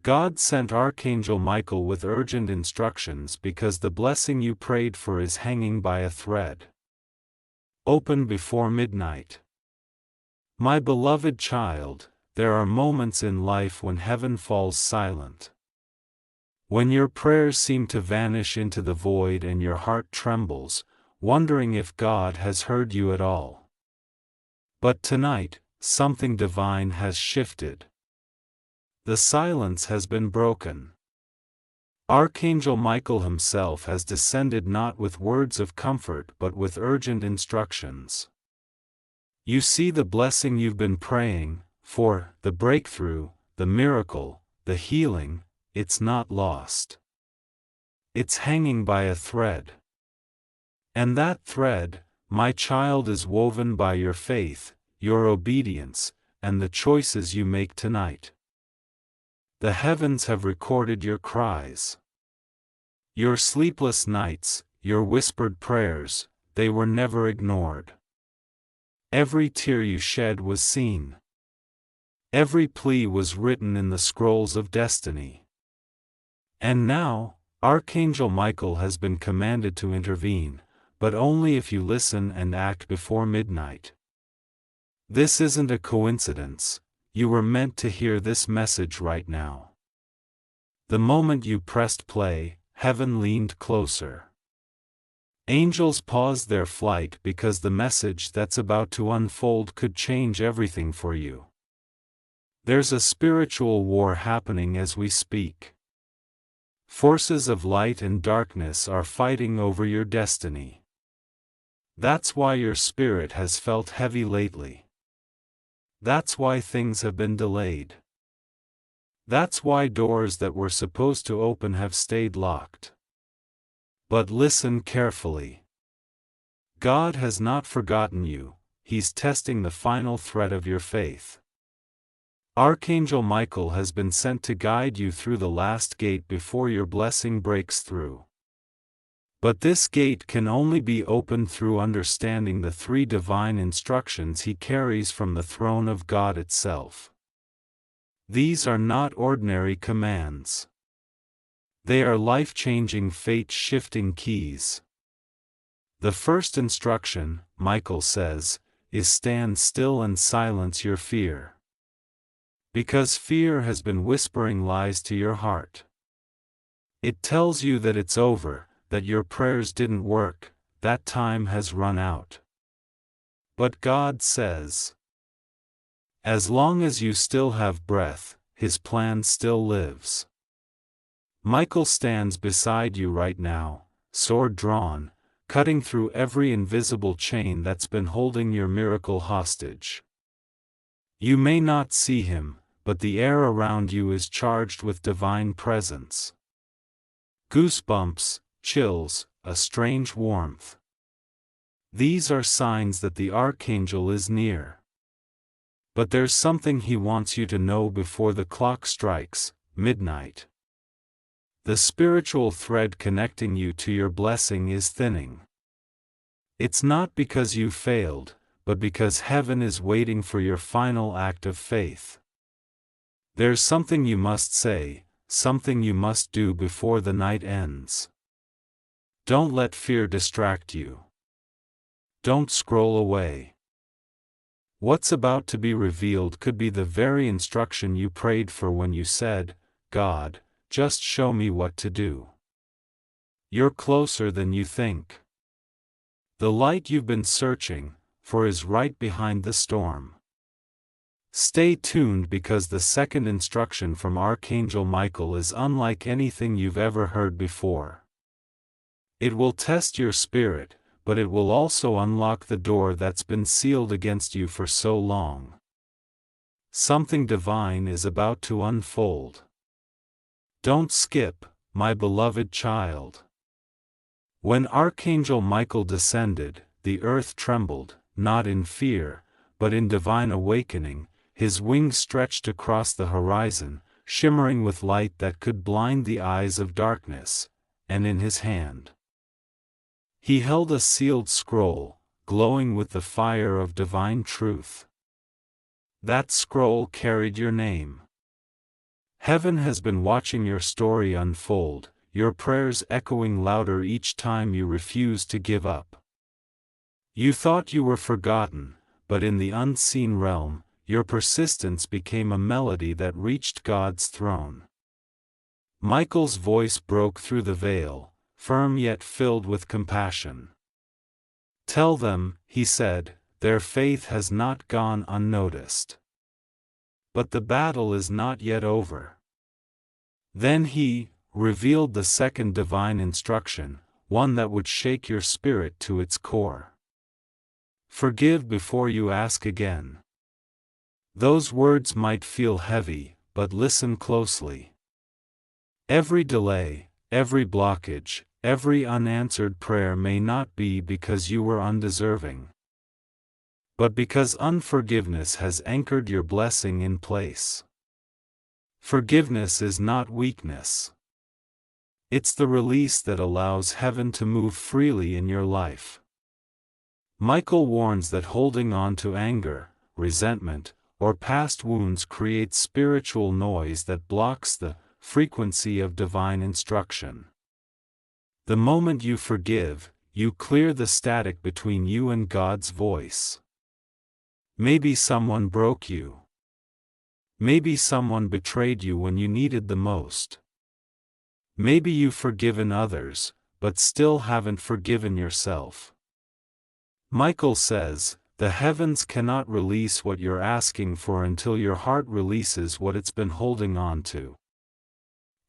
God sent Archangel Michael with urgent instructions because the blessing you prayed for is hanging by a thread. Open before midnight. My beloved child, there are moments in life when heaven falls silent. When your prayers seem to vanish into the void and your heart trembles, wondering if God has heard you at all. But tonight, something divine has shifted. The silence has been broken. Archangel Michael himself has descended not with words of comfort but with urgent instructions. You see, the blessing you've been praying for, the breakthrough, the miracle, the healing, it's not lost. It's hanging by a thread. And that thread, my child, is woven by your faith, your obedience, and the choices you make tonight. The heavens have recorded your cries. Your sleepless nights, your whispered prayers, they were never ignored. Every tear you shed was seen. Every plea was written in the scrolls of destiny. And now, Archangel Michael has been commanded to intervene, but only if you listen and act before midnight. This isn't a coincidence. You were meant to hear this message right now. The moment you pressed play, heaven leaned closer. Angels paused their flight because the message that's about to unfold could change everything for you. There's a spiritual war happening as we speak. Forces of light and darkness are fighting over your destiny. That's why your spirit has felt heavy lately. That's why things have been delayed. That's why doors that were supposed to open have stayed locked. But listen carefully. God has not forgotten you. He's testing the final thread of your faith. Archangel Michael has been sent to guide you through the last gate before your blessing breaks through. But this gate can only be opened through understanding the three divine instructions he carries from the throne of God itself. These are not ordinary commands. They are life-changing, fate-shifting keys. The first instruction, Michael says, is stand still and silence your fear. Because fear has been whispering lies to your heart. It tells you that it's over, that your prayers didn't work, that time has run out. But God says, as long as you still have breath, His plan still lives. Michael stands beside you right now, sword drawn, cutting through every invisible chain that's been holding your miracle hostage. You may not see him, but the air around you is charged with divine presence. Goosebumps, chills, a strange warmth. These are signs that the Archangel is near. But there's something he wants you to know before the clock strikes midnight. The spiritual thread connecting you to your blessing is thinning. It's not because you failed, but because heaven is waiting for your final act of faith. There's something you must say, something you must do before the night ends. Don't let fear distract you. Don't scroll away. What's about to be revealed could be the very instruction you prayed for when you said, God, just show me what to do. You're closer than you think. The light you've been searching for is right behind the storm. Stay tuned because the second instruction from Archangel Michael is unlike anything you've ever heard before. It will test your spirit, but it will also unlock the door that's been sealed against you for so long. Something divine is about to unfold. Don't skip, my beloved child. When Archangel Michael descended, the earth trembled, not in fear, but in divine awakening. His wings stretched across the horizon, shimmering with light that could blind the eyes of darkness, and in his hand he held a sealed scroll, glowing with the fire of divine truth. That scroll carried your name. Heaven has been watching your story unfold, your prayers echoing louder each time you refuse to give up. You thought you were forgotten, but in the unseen realm, your persistence became a melody that reached God's throne. Michael's voice broke through the veil, firm yet filled with compassion. "Tell them," he said, "their faith has not gone unnoticed. But the battle is not yet over." Then he revealed the second divine instruction, one that would shake your spirit to its core. "Forgive before you ask again." Those words might feel heavy, but listen closely. Every delay, every blockage, every unanswered prayer may not be because you were undeserving, but because unforgiveness has anchored your blessing in place. Forgiveness is not weakness. It's the release that allows heaven to move freely in your life. Michael warns that holding on to anger, resentment, or past wounds creates spiritual noise that blocks the frequency of divine instruction. The moment you forgive, you clear the static between you and God's voice. Maybe someone broke you. Maybe someone betrayed you when you needed the most. Maybe you've forgiven others, but still haven't forgiven yourself. Michael says, the heavens cannot release what you're asking for until your heart releases what it's been holding on to.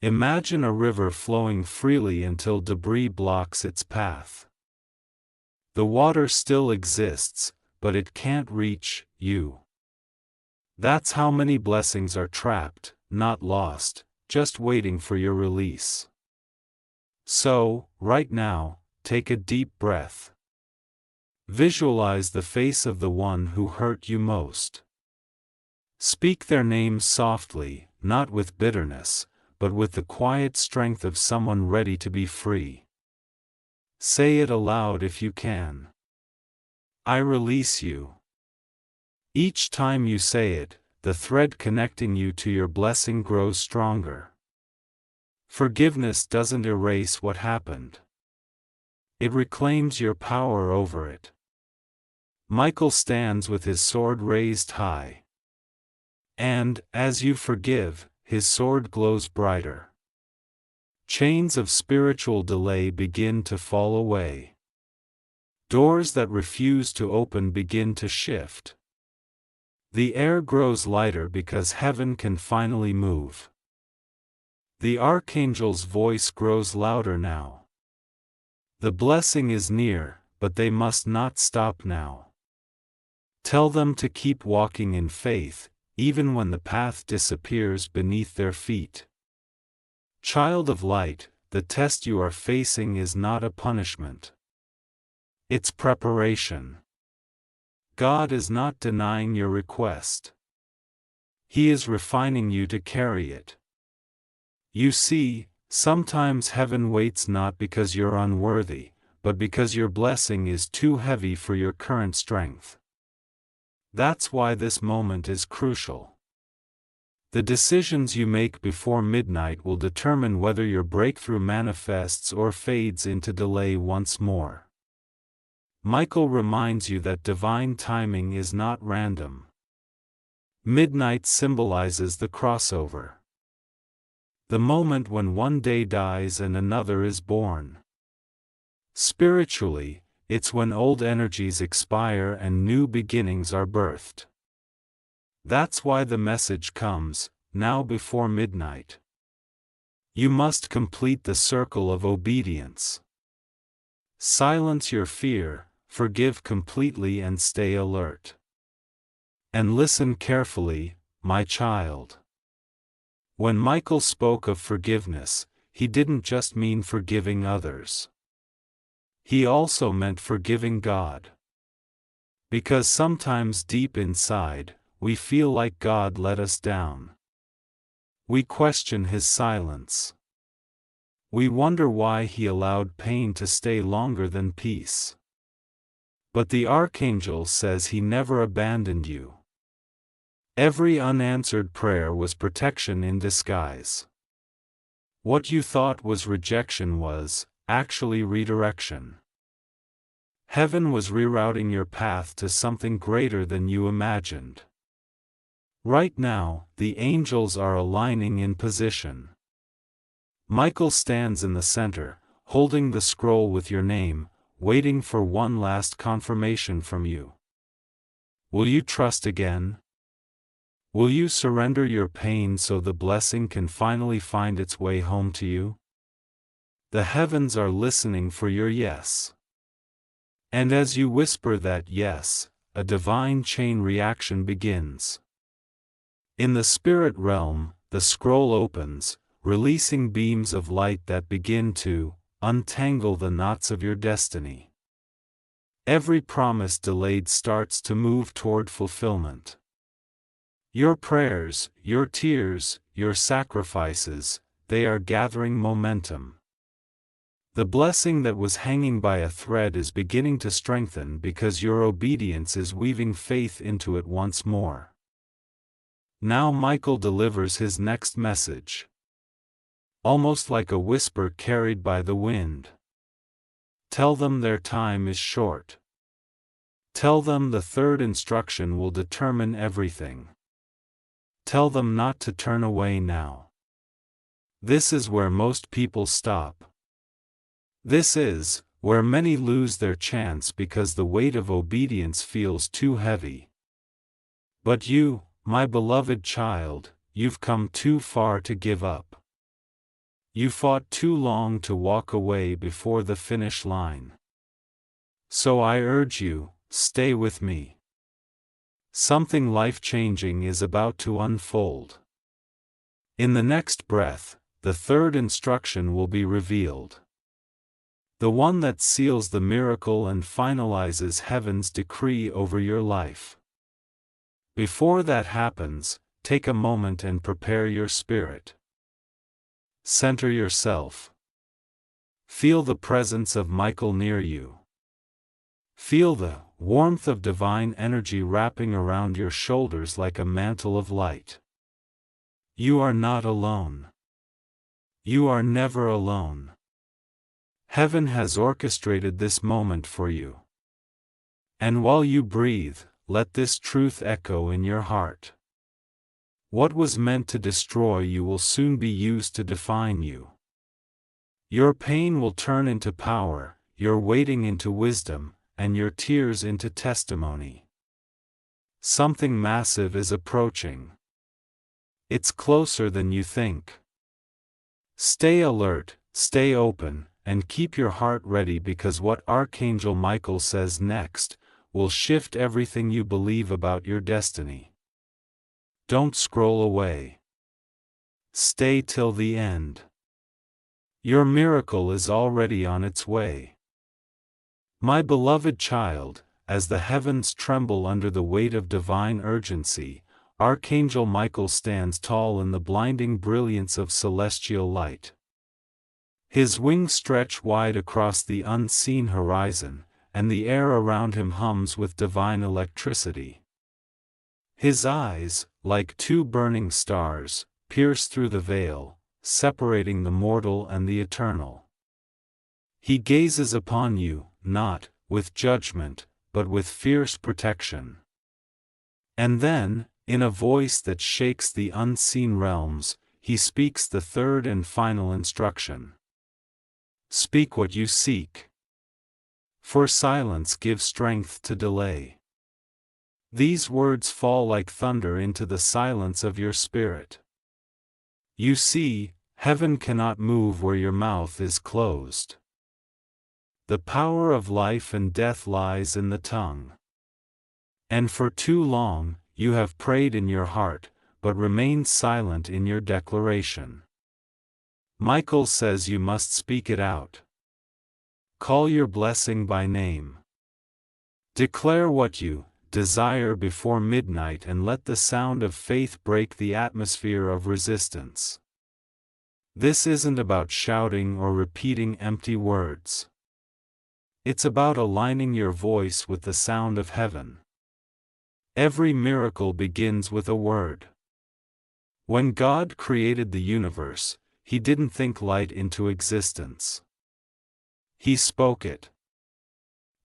Imagine a river flowing freely until debris blocks its path. The water still exists, but it can't reach you. That's how many blessings are trapped, not lost, just waiting for your release. So, right now, take a deep breath. Visualize the face of the one who hurt you most. Speak their names softly, not with bitterness, but with the quiet strength of someone ready to be free. Say it aloud if you can. I release you. Each time you say it, the thread connecting you to your blessing grows stronger. Forgiveness doesn't erase what happened. It reclaims your power over it. Michael stands with his sword raised high. And, as you forgive, his sword glows brighter. Chains of spiritual delay begin to fall away. Doors that refuse to open begin to shift. The air grows lighter because heaven can finally move. The Archangel's voice grows louder now. The blessing is near, but they must not stop now. Tell them to keep walking in faith, even when the path disappears beneath their feet. Child of light, the test you are facing is not a punishment. It's preparation. God is not denying your request. He is refining you to carry it. You see, sometimes heaven waits not because you're unworthy, but because your blessing is too heavy for your current strength. That's why this moment is crucial. The decisions you make before midnight will determine whether your breakthrough manifests or fades into delay once more. Michael reminds you that divine timing is not random. Midnight symbolizes the crossover. The moment when one day dies and another is born. Spiritually, it's when old energies expire and new beginnings are birthed. That's why the message comes, now before midnight. You must complete the circle of obedience. Silence your fear, forgive completely and stay alert. And listen carefully, my child. When Michael spoke of forgiveness, he didn't just mean forgiving others. He also meant forgiving God. Because sometimes deep inside, we feel like God let us down. We question His silence. We wonder why He allowed pain to stay longer than peace. But the Archangel says He never abandoned you. Every unanswered prayer was protection in disguise. What you thought was rejection was, actually, redirection. Heaven was rerouting your path to something greater than you imagined. Right now, the angels are aligning in position. Michael stands in the center, holding the scroll with your name, waiting for one last confirmation from you. Will you trust again? Will you surrender your pain so the blessing can finally find its way home to you? The heavens are listening for your yes. And as you whisper that yes, a divine chain reaction begins. In the spirit realm, the scroll opens, releasing beams of light that begin to untangle the knots of your destiny. Every promise delayed starts to move toward fulfillment. Your prayers, your tears, your sacrifices, they are gathering momentum. The blessing that was hanging by a thread is beginning to strengthen because your obedience is weaving faith into it once more. Now Michael delivers his next message. Almost like a whisper carried by the wind. Tell them their time is short. Tell them the third instruction will determine everything. Tell them not to turn away now. This is where most people stop. This is where many lose their chance because the weight of obedience feels too heavy. But you, my beloved child, you've come too far to give up. You fought too long to walk away before the finish line. So I urge you, stay with me. Something life-changing is about to unfold. In the next breath, the third instruction will be revealed. The one that seals the miracle and finalizes heaven's decree over your life. Before that happens, take a moment and prepare your spirit. Center yourself. Feel the presence of Michael near you. Feel the warmth of divine energy wrapping around your shoulders like a mantle of light. You are not alone. You are never alone. Heaven has orchestrated this moment for you. And while you breathe, let this truth echo in your heart. What was meant to destroy you will soon be used to define you. Your pain will turn into power, your waiting into wisdom, and your tears into testimony. Something massive is approaching. It's closer than you think. Stay alert, stay open, and keep your heart ready because what Archangel Michael says next will shift everything you believe about your destiny. Don't scroll away. Stay till the end. Your miracle is already on its way. My beloved child, as the heavens tremble under the weight of divine urgency, Archangel Michael stands tall in the blinding brilliance of celestial light. His wings stretch wide across the unseen horizon, and the air around him hums with divine electricity. His eyes, like two burning stars, pierce through the veil, separating the mortal and the eternal. He gazes upon you, not with judgment, but with fierce protection. And then, in a voice that shakes the unseen realms, he speaks the third and final instruction. Speak what you seek. For silence gives strength to delay. These words fall like thunder into the silence of your spirit. You see, heaven cannot move where your mouth is closed. The power of life and death lies in the tongue. And for too long, you have prayed in your heart, but remained silent in your declaration. Michael says you must speak it out. Call your blessing by name. Declare what you desire before midnight and let the sound of faith break the atmosphere of resistance. This isn't about shouting or repeating empty words. It's about aligning your voice with the sound of heaven. Every miracle begins with a word. When God created the universe, He didn't think light into existence. He spoke it.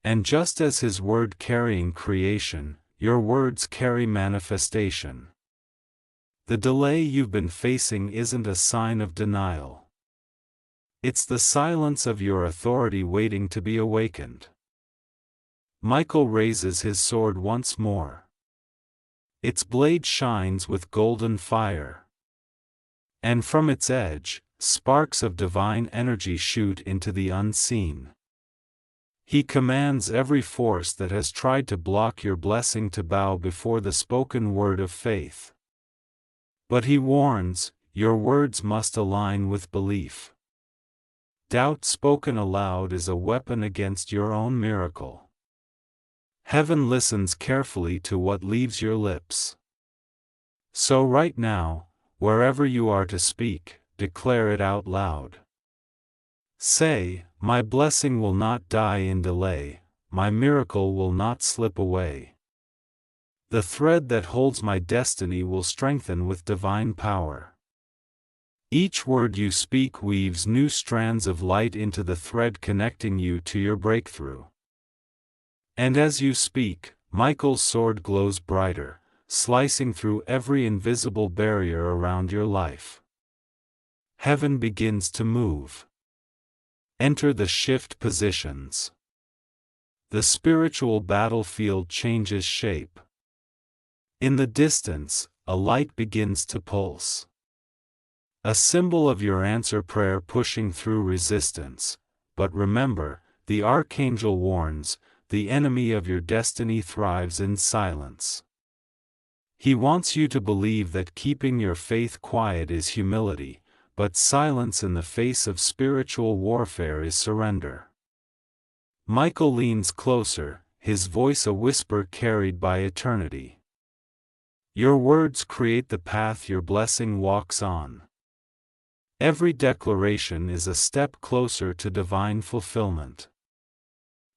And just as His word carrying creation, your words carry manifestation. The delay you've been facing isn't a sign of denial. It's the silence of your authority waiting to be awakened. Michael raises his sword once more. Its blade shines with golden fire. And from its edge, sparks of divine energy shoot into the unseen. He commands every force that has tried to block your blessing to bow before the spoken word of faith. But he warns, your words must align with belief. Doubt spoken aloud is a weapon against your own miracle. Heaven listens carefully to what leaves your lips. So right now, wherever you are to speak, declare it out loud. Say, my blessing will not die in delay, my miracle will not slip away. The thread that holds my destiny will strengthen with divine power. Each word you speak weaves new strands of light into the thread connecting you to your breakthrough. And as you speak, Michael's sword glows brighter, slicing through every invisible barrier around your life. Heaven begins to move. Enter the shift positions. The spiritual battlefield changes shape. In the distance, a light begins to pulse. A symbol of your answer prayer pushing through resistance. But remember, the Archangel warns, the enemy of your destiny thrives in silence. He wants you to believe that keeping your faith quiet is humility, but silence in the face of spiritual warfare is surrender. Michael leans closer, his voice a whisper carried by eternity. Your words create the path your blessing walks on. Every declaration is a step closer to divine fulfillment.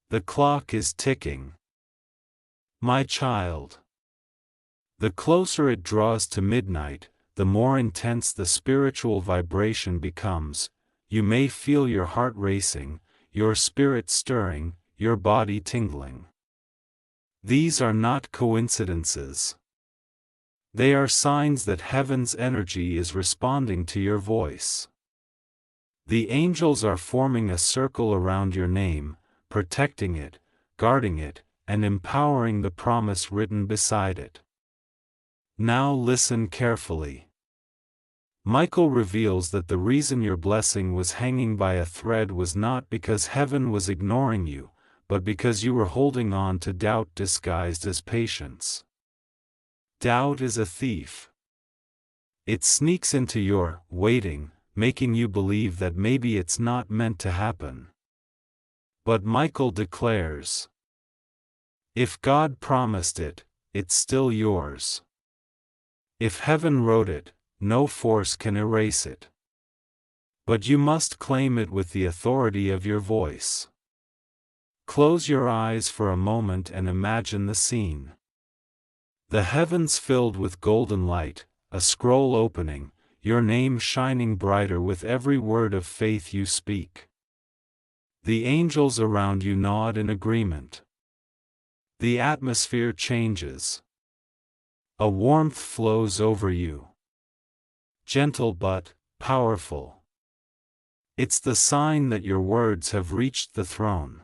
The clock is ticking. My child. The closer it draws to midnight, the more intense the spiritual vibration becomes. You may feel your heart racing, your spirit stirring, your body tingling. These are not coincidences. They are signs that heaven's energy is responding to your voice. The angels are forming a circle around your name, protecting it, guarding it, and empowering the promise written beside it. Now listen carefully. Michael reveals that the reason your blessing was hanging by a thread was not because heaven was ignoring you, but because you were holding on to doubt disguised as patience. Doubt is a thief. It sneaks into your waiting, making you believe that maybe it's not meant to happen. But Michael declares, if God promised it, it's still yours. If heaven wrote it, no force can erase it. But you must claim it with the authority of your voice. Close your eyes for a moment and imagine the scene. The heavens filled with golden light, a scroll opening, your name shining brighter with every word of faith you speak. The angels around you nod in agreement. The atmosphere changes. A warmth flows over you. Gentle but powerful. It's the sign that your words have reached the throne.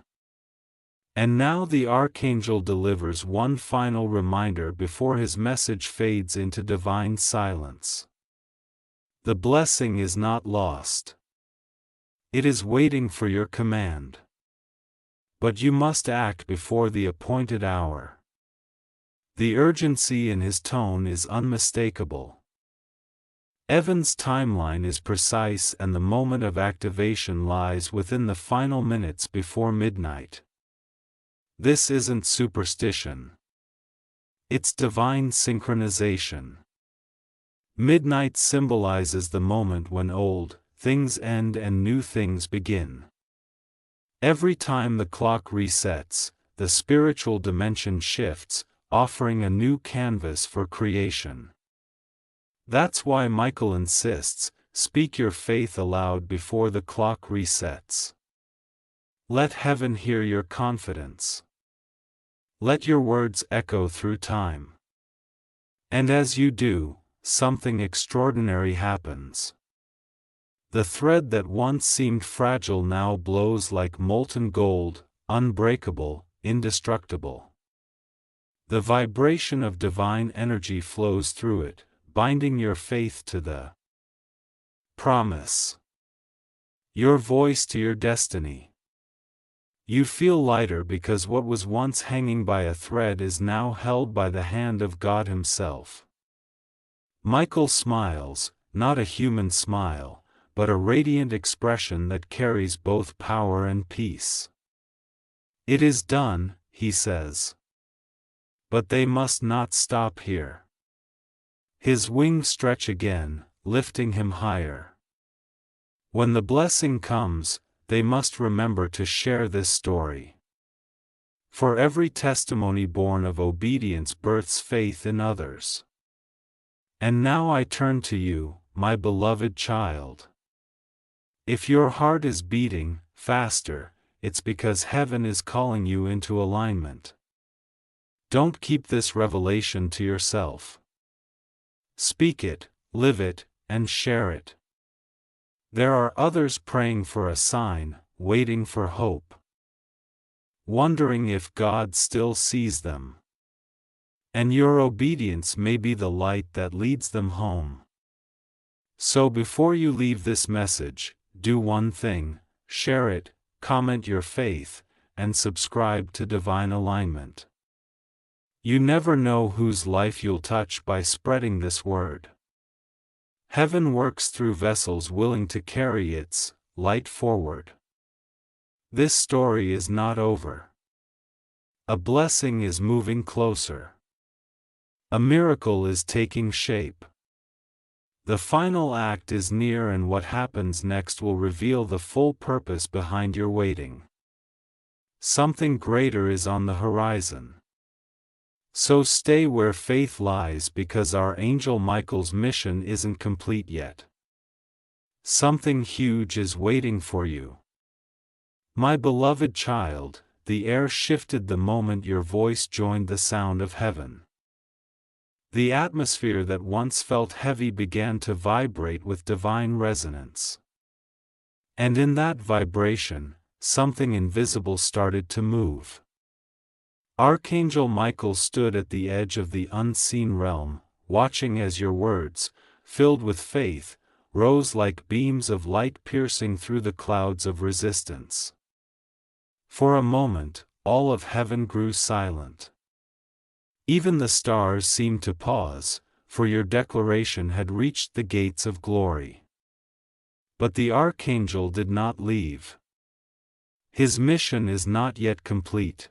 And now the Archangel delivers one final reminder before his message fades into divine silence. The blessing is not lost. It is waiting for your command. But you must act before the appointed hour. The urgency in his tone is unmistakable. Evan's timeline is precise and the moment of activation lies within the final minutes before midnight. This isn't superstition. It's divine synchronization. Midnight symbolizes the moment when old things end and new things begin. Every time the clock resets, the spiritual dimension shifts, offering a new canvas for creation. That's why Michael insists, speak your faith aloud before the clock resets. Let heaven hear your confidence. Let your words echo through time. And as you do, something extraordinary happens. The thread that once seemed fragile now glows like molten gold, unbreakable, indestructible. The vibration of divine energy flows through it, binding your faith to the promise, your voice to your destiny. You feel lighter because what was once hanging by a thread is now held by the hand of God Himself. Michael smiles, not a human smile, but a radiant expression that carries both power and peace. It is done, he says. But they must not stop here. His wings stretch again, lifting him higher. When the blessing comes, they must remember to share this story. For every testimony born of obedience births faith in others. And now I turn to you, my beloved child. If your heart is beating faster, it's because heaven is calling you into alignment. Don't keep this revelation to yourself. Speak it, live it, and share it. There are others praying for a sign, waiting for hope, wondering if God still sees them. And your obedience may be the light that leads them home. So before you leave this message, do one thing: share it, comment your faith, and subscribe to Divine Alignment. You never know whose life you'll touch by spreading this word. Heaven works through vessels willing to carry its light forward. This story is not over. A blessing is moving closer. A miracle is taking shape. The final act is near, and what happens next will reveal the full purpose behind your waiting. Something greater is on the horizon. So stay where faith lies, because Archangel Michael's mission isn't complete yet. Something huge is waiting for you. My beloved child, the air shifted the moment your voice joined the sound of heaven. The atmosphere that once felt heavy began to vibrate with divine resonance. And in that vibration, something invisible started to move. Archangel Michael stood at the edge of the unseen realm, watching as your words, filled with faith, rose like beams of light piercing through the clouds of resistance. For a moment, all of heaven grew silent. Even the stars seemed to pause, for your declaration had reached the gates of glory. But the Archangel did not leave. His mission is not yet complete.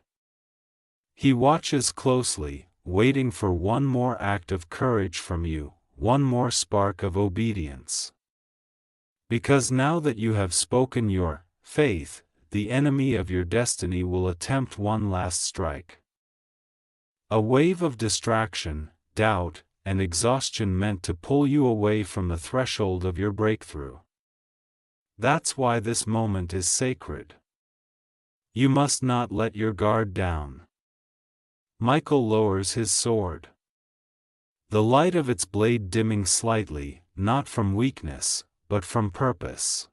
He watches closely, waiting for one more act of courage from you, one more spark of obedience. Because now that you have spoken your faith, the enemy of your destiny will attempt one last strike. A wave of distraction, doubt, and exhaustion meant to pull you away from the threshold of your breakthrough. That's why this moment is sacred. You must not let your guard down. Michael lowers his sword. The light of its blade dimming slightly, not from weakness, but from purpose.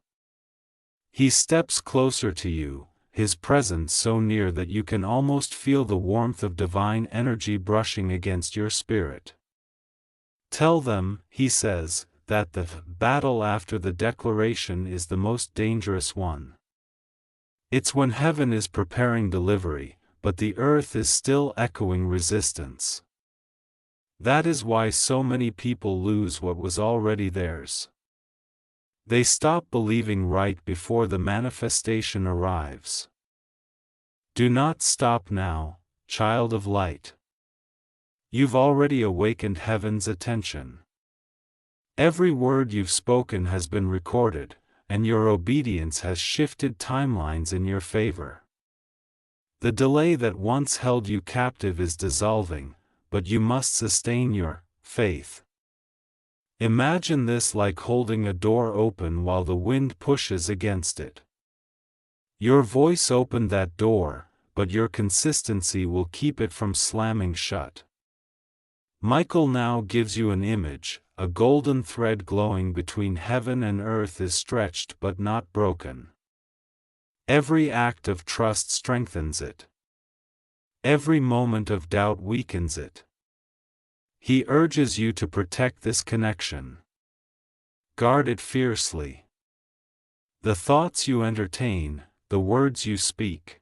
He steps closer to you, his presence so near that you can almost feel the warmth of divine energy brushing against your spirit. Tell them, he says, that the battle after the declaration is the most dangerous one. It's when heaven is preparing delivery, but the earth is still echoing resistance. That is why so many people lose what was already theirs. They stop believing right before the manifestation arrives. Do not stop now, child of light. You've already awakened heaven's attention. Every word you've spoken has been recorded, and your obedience has shifted timelines in your favor. The delay that once held you captive is dissolving, but you must sustain your faith. Imagine this like holding a door open while the wind pushes against it. Your voice opened that door, but your consistency will keep it from slamming shut. Michael now gives you an image. A golden thread glowing between heaven and earth is stretched but not broken. Every act of trust strengthens it. Every moment of doubt weakens it. He urges you to protect this connection. Guard it fiercely. The thoughts you entertain, the words you speak,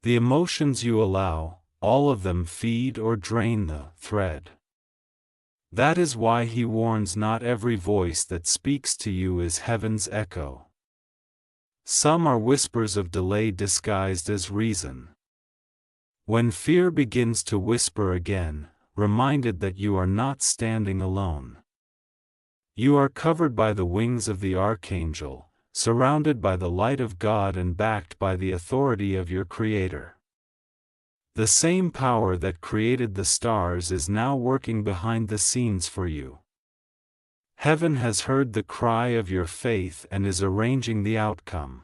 the emotions you allow, all of them feed or drain the thread. That is why he warns not every voice that speaks to you is heaven's echo. Some are whispers of delay disguised as reason. When fear begins to whisper again, reminded that you are not standing alone. You are covered by the wings of the Archangel, surrounded by the light of God and backed by the authority of your Creator. The same power that created the stars is now working behind the scenes for you. Heaven has heard the cry of your faith and is arranging the outcome.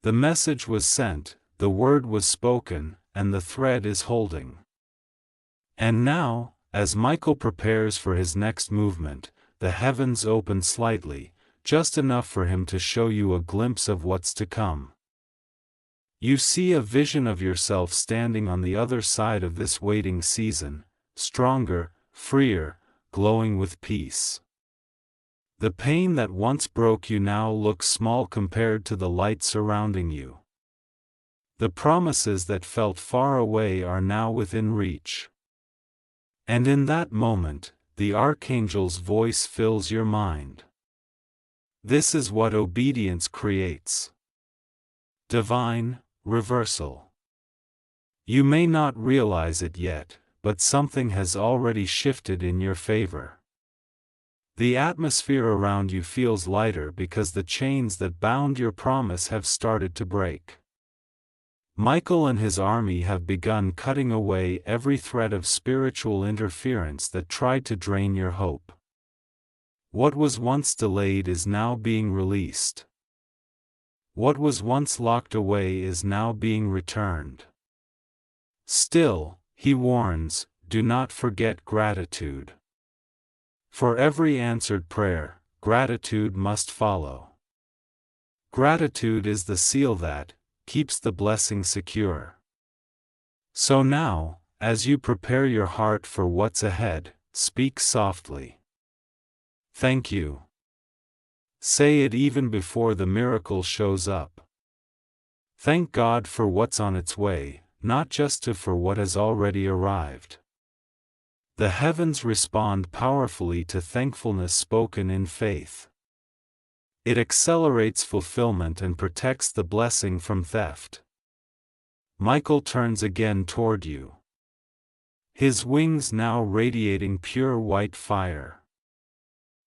The message was sent, the word was spoken, and the thread is holding. And now, as Michael prepares for his next movement, the heavens open slightly, just enough for him to show you a glimpse of what's to come. You see a vision of yourself standing on the other side of this waiting season, stronger, freer, glowing with peace. The pain that once broke you now looks small compared to the light surrounding you. The promises that felt far away are now within reach. And in that moment, the Archangel's voice fills your mind. This is what obedience creates. Divine reversal. You may not realize it yet, but something has already shifted in your favor. The atmosphere around you feels lighter because the chains that bound your promise have started to break. Michael and his army have begun cutting away every thread of spiritual interference that tried to drain your hope. What was once delayed is now being released. What was once locked away is now being returned. Still, he warns, do not forget gratitude. For every answered prayer, gratitude must follow. Gratitude is the seal that keeps the blessing secure. So now, as you prepare your heart for what's ahead, speak softly. Thank you. Say it even before the miracle shows up. Thank God for what's on its way, not just for what has already arrived. The heavens respond powerfully to thankfulness spoken in faith. It accelerates fulfillment and protects the blessing from theft. Michael turns again toward you. His wings now radiating pure white fire.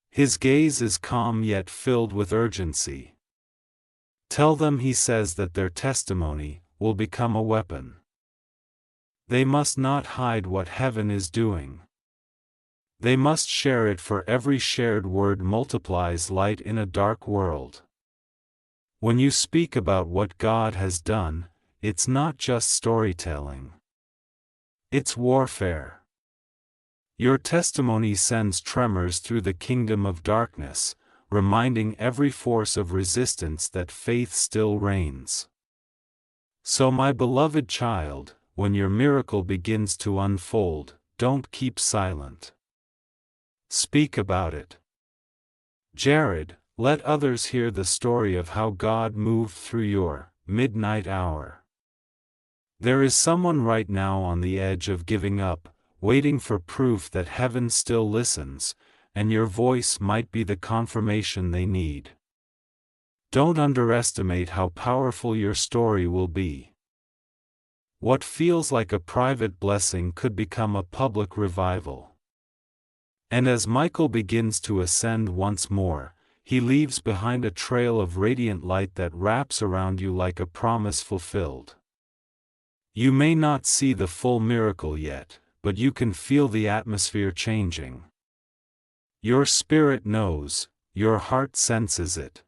His gaze is calm yet filled with urgency. Tell them, he says, that their testimony will become a weapon. They must not hide what heaven is doing. They must share it, for every shared word multiplies light in a dark world. When you speak about what God has done, it's not just storytelling. It's warfare. Your testimony sends tremors through the kingdom of darkness, reminding every force of resistance that faith still reigns. So, my beloved child, when your miracle begins to unfold, don't keep silent. Speak about it. Jared, let others hear the story of how God moved through your midnight hour. There is someone right now on the edge of giving up, waiting for proof that heaven still listens, and your voice might be the confirmation they need. Don't underestimate how powerful your story will be. What feels like a private blessing could become a public revival. And as Michael begins to ascend once more, he leaves behind a trail of radiant light that wraps around you like a promise fulfilled. You may not see the full miracle yet, but you can feel the atmosphere changing. Your spirit knows, your heart senses it.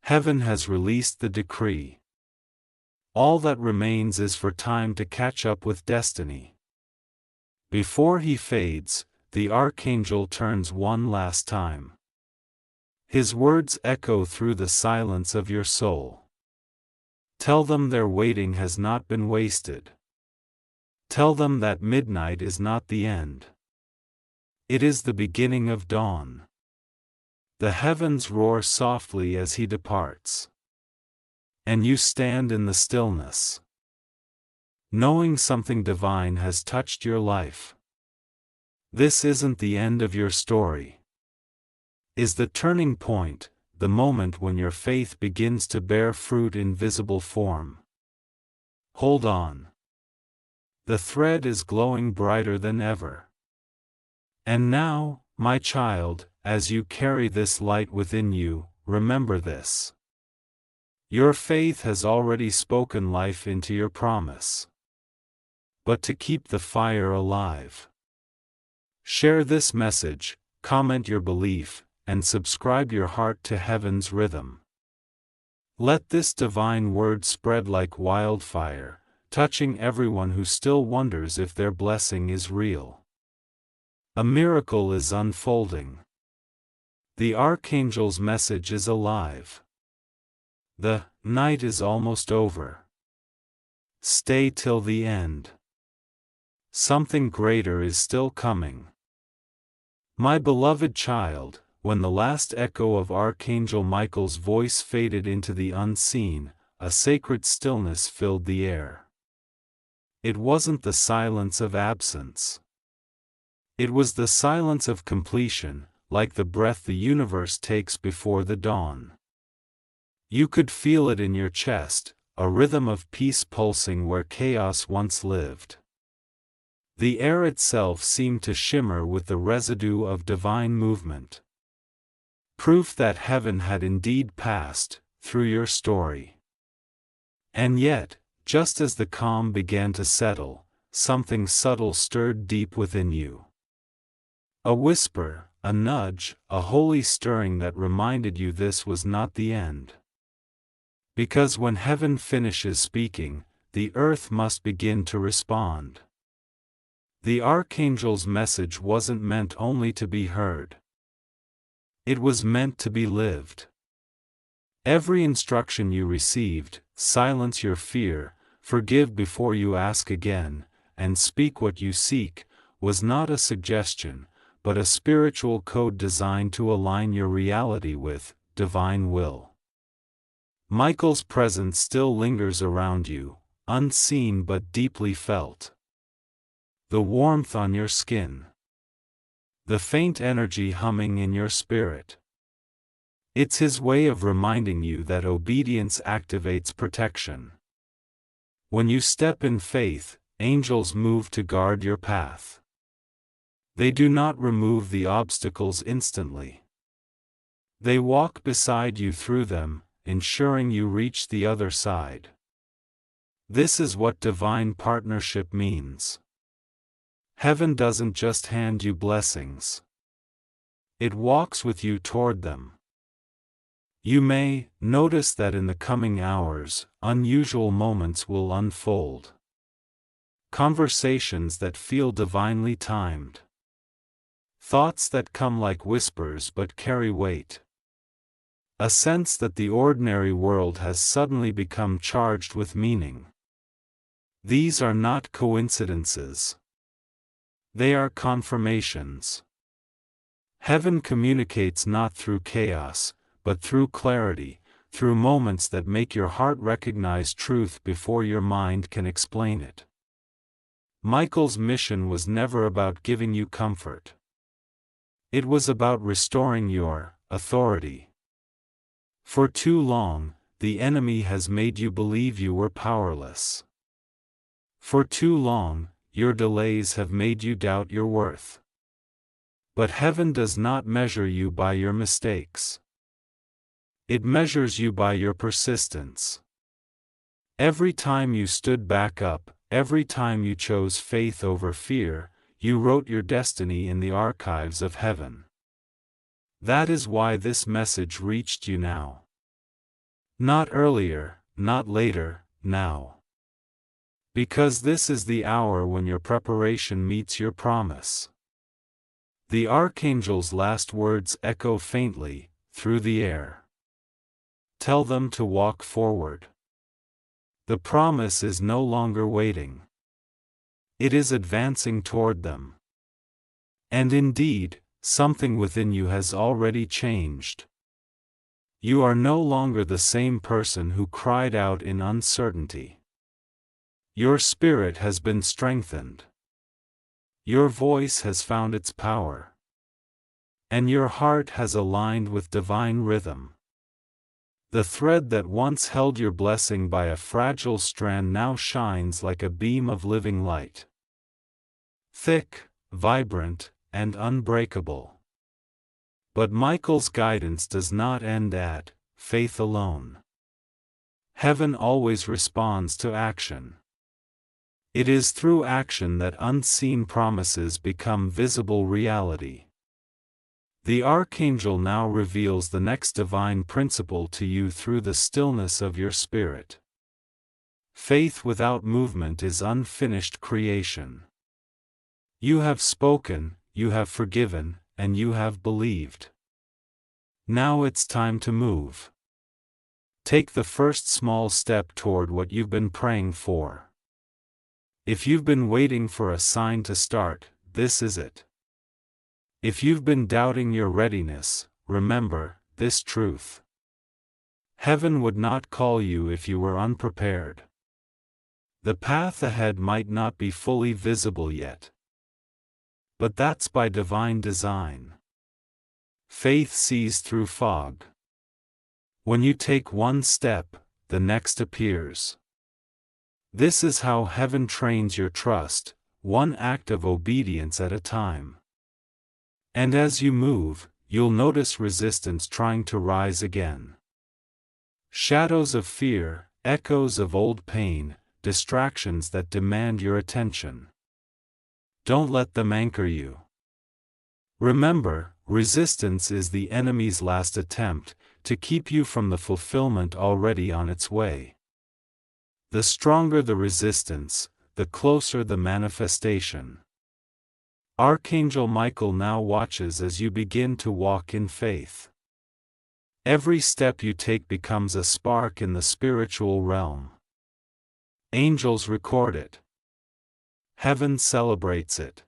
Heaven has released the decree. All that remains is for time to catch up with destiny. Before he fades, the Archangel turns one last time. His words echo through the silence of your soul. Tell them their waiting has not been wasted. Tell them that midnight is not the end. It is the beginning of dawn. The heavens roar softly as he departs. And you stand in the stillness, knowing something divine has touched your life. This isn't the end of your story. Is the turning point, the moment when your faith begins to bear fruit in visible form. Hold on. The thread is glowing brighter than ever. And now, my child, as you carry this light within you, remember this. Your faith has already spoken life into your promise. But to keep the fire alive, share this message, comment your belief, and subscribe your heart to heaven's rhythm. Let this divine word spread like wildfire, touching everyone who still wonders if their blessing is real. A miracle is unfolding. The Archangel's message is alive. The night is almost over. Stay till the end. Something greater is still coming. My beloved child, when the last echo of Archangel Michael's voice faded into the unseen, a sacred stillness filled the air. It wasn't the silence of absence. It was the silence of completion, like the breath the universe takes before the dawn. You could feel it in your chest, a rhythm of peace pulsing where chaos once lived. The air itself seemed to shimmer with the residue of divine movement. Proof that heaven had indeed passed through your story. And yet, just as the calm began to settle, something subtle stirred deep within you. A whisper, a nudge, a holy stirring that reminded you this was not the end. Because when heaven finishes speaking, the earth must begin to respond. The Archangel's message wasn't meant only to be heard. It was meant to be lived. Every instruction you received, silence your fear, forgive before you ask again, and speak what you seek, was not a suggestion, but a spiritual code designed to align your reality with divine will. Michael's presence still lingers around you, unseen but deeply felt. The warmth on your skin. The faint energy humming in your spirit. It's his way of reminding you that obedience activates protection. When you step in faith, angels move to guard your path. They do not remove the obstacles instantly. They walk beside you through them, ensuring you reach the other side. This is what divine partnership means. Heaven doesn't just hand you blessings. It walks with you toward them. You may notice that in the coming hours, unusual moments will unfold. Conversations that feel divinely timed. Thoughts that come like whispers but carry weight. A sense that the ordinary world has suddenly become charged with meaning. These are not coincidences. They are confirmations. Heaven communicates not through chaos, but through clarity, through moments that make your heart recognize truth before your mind can explain it. Michael's mission was never about giving you comfort. It was about restoring your authority. For too long, the enemy has made you believe you were powerless. For too long, your delays have made you doubt your worth. But heaven does not measure you by your mistakes. It measures you by your persistence. Every time you stood back up, every time you chose faith over fear, you wrote your destiny in the archives of heaven. That is why this message reached you now. Not earlier, not later, now. Because this is the hour when your preparation meets your promise. The Archangel's last words echo faintly, through the air. Tell them to walk forward. The promise is no longer waiting. It is advancing toward them. And indeed, something within you has already changed. You are no longer the same person who cried out in uncertainty. Your spirit has been strengthened. Your voice has found its power. And your heart has aligned with divine rhythm. The thread that once held your blessing by a fragile strand now shines like a beam of living light. Thick, vibrant, and unbreakable. But Michael's guidance does not end at faith alone. Heaven always responds to action. It is through action that unseen promises become visible reality. The Archangel now reveals the next divine principle to you through the stillness of your spirit. Faith without movement is unfinished creation. You have spoken, you have forgiven, and you have believed. Now it's time to move. Take the first small step toward what you've been praying for. If you've been waiting for a sign to start, this is it. If you've been doubting your readiness, remember this truth. Heaven would not call you if you were unprepared. The path ahead might not be fully visible yet. But that's by divine design. Faith sees through fog. When you take one step, the next appears. This is how heaven trains your trust, one act of obedience at a time. And as you move, you'll notice resistance trying to rise again. Shadows of fear, echoes of old pain, distractions that demand your attention. Don't let them anchor you. Remember, resistance is the enemy's last attempt to keep you from the fulfillment already on its way. The stronger the resistance, the closer the manifestation. Archangel Michael now watches as you begin to walk in faith. Every step you take becomes a spark in the spiritual realm. Angels record it. Heaven celebrates it.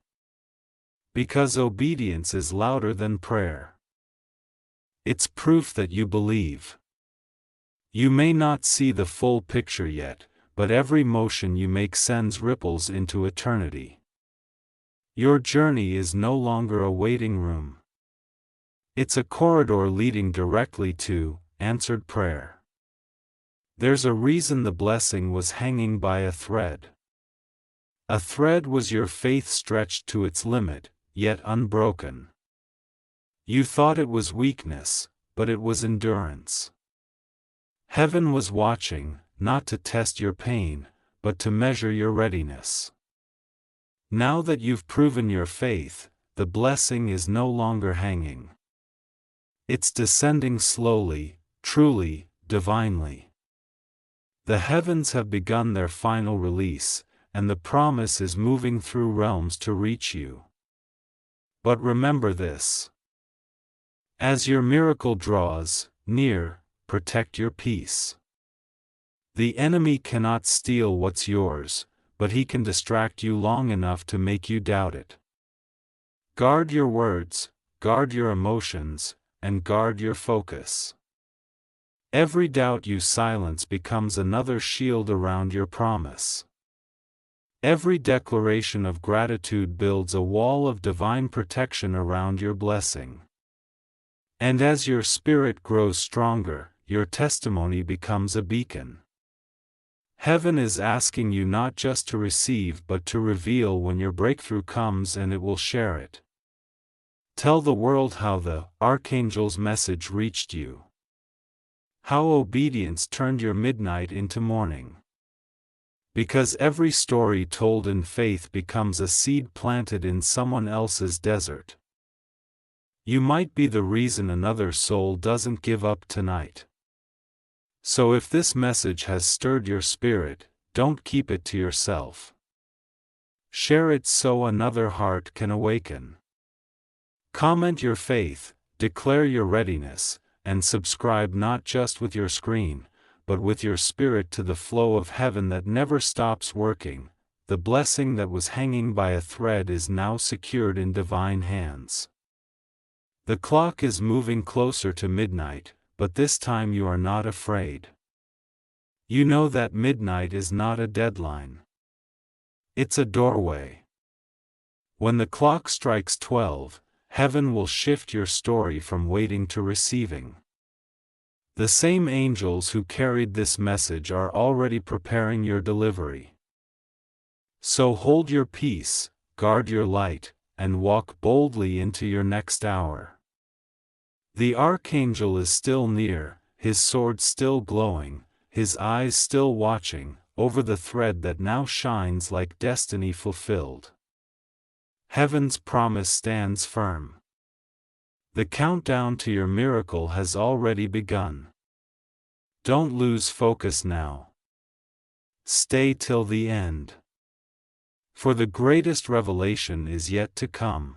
Because obedience is louder than prayer. It's proof that you believe. You may not see the full picture yet, but every motion you make sends ripples into eternity. Your journey is no longer a waiting room. It's a corridor leading directly to answered prayer. There's a reason the blessing was hanging by a thread. A thread was your faith stretched to its limit, yet unbroken. You thought it was weakness, but it was endurance. Heaven was watching, not to test your pain, but to measure your readiness. Now that you've proven your faith, the blessing is no longer hanging. It's descending slowly, truly, divinely. The heavens have begun their final release, and the promise is moving through realms to reach you. But remember this. As your miracle draws near, protect your peace. The enemy cannot steal what's yours, but he can distract you long enough to make you doubt it. Guard your words, guard your emotions, and guard your focus. Every doubt you silence becomes another shield around your promise. Every declaration of gratitude builds a wall of divine protection around your blessing. And as your spirit grows stronger, your testimony becomes a beacon. Heaven is asking you not just to receive but to reveal when your breakthrough comes, and it will share it. Tell the world how the Archangel's message reached you. How obedience turned your midnight into morning. Because every story told in faith becomes a seed planted in someone else's desert. You might be the reason another soul doesn't give up tonight. So if this message has stirred your spirit, don't keep it to yourself. Share it so another heart can awaken. Comment your faith, declare your readiness, and subscribe not just with your screen, but with your spirit to the flow of heaven that never stops working. The blessing that was hanging by a thread is now secured in divine hands. The clock is moving closer to midnight, but this time you are not afraid. You know that midnight is not a deadline. It's a doorway. When the clock strikes 12, heaven will shift your story from waiting to receiving. The same angels who carried this message are already preparing your delivery. So hold your peace, guard your light, and walk boldly into your next hour. The Archangel is still near, his sword still glowing, his eyes still watching, over the thread that now shines like destiny fulfilled. Heaven's promise stands firm. The countdown to your miracle has already begun. Don't lose focus now. Stay till the end. For the greatest revelation is yet to come.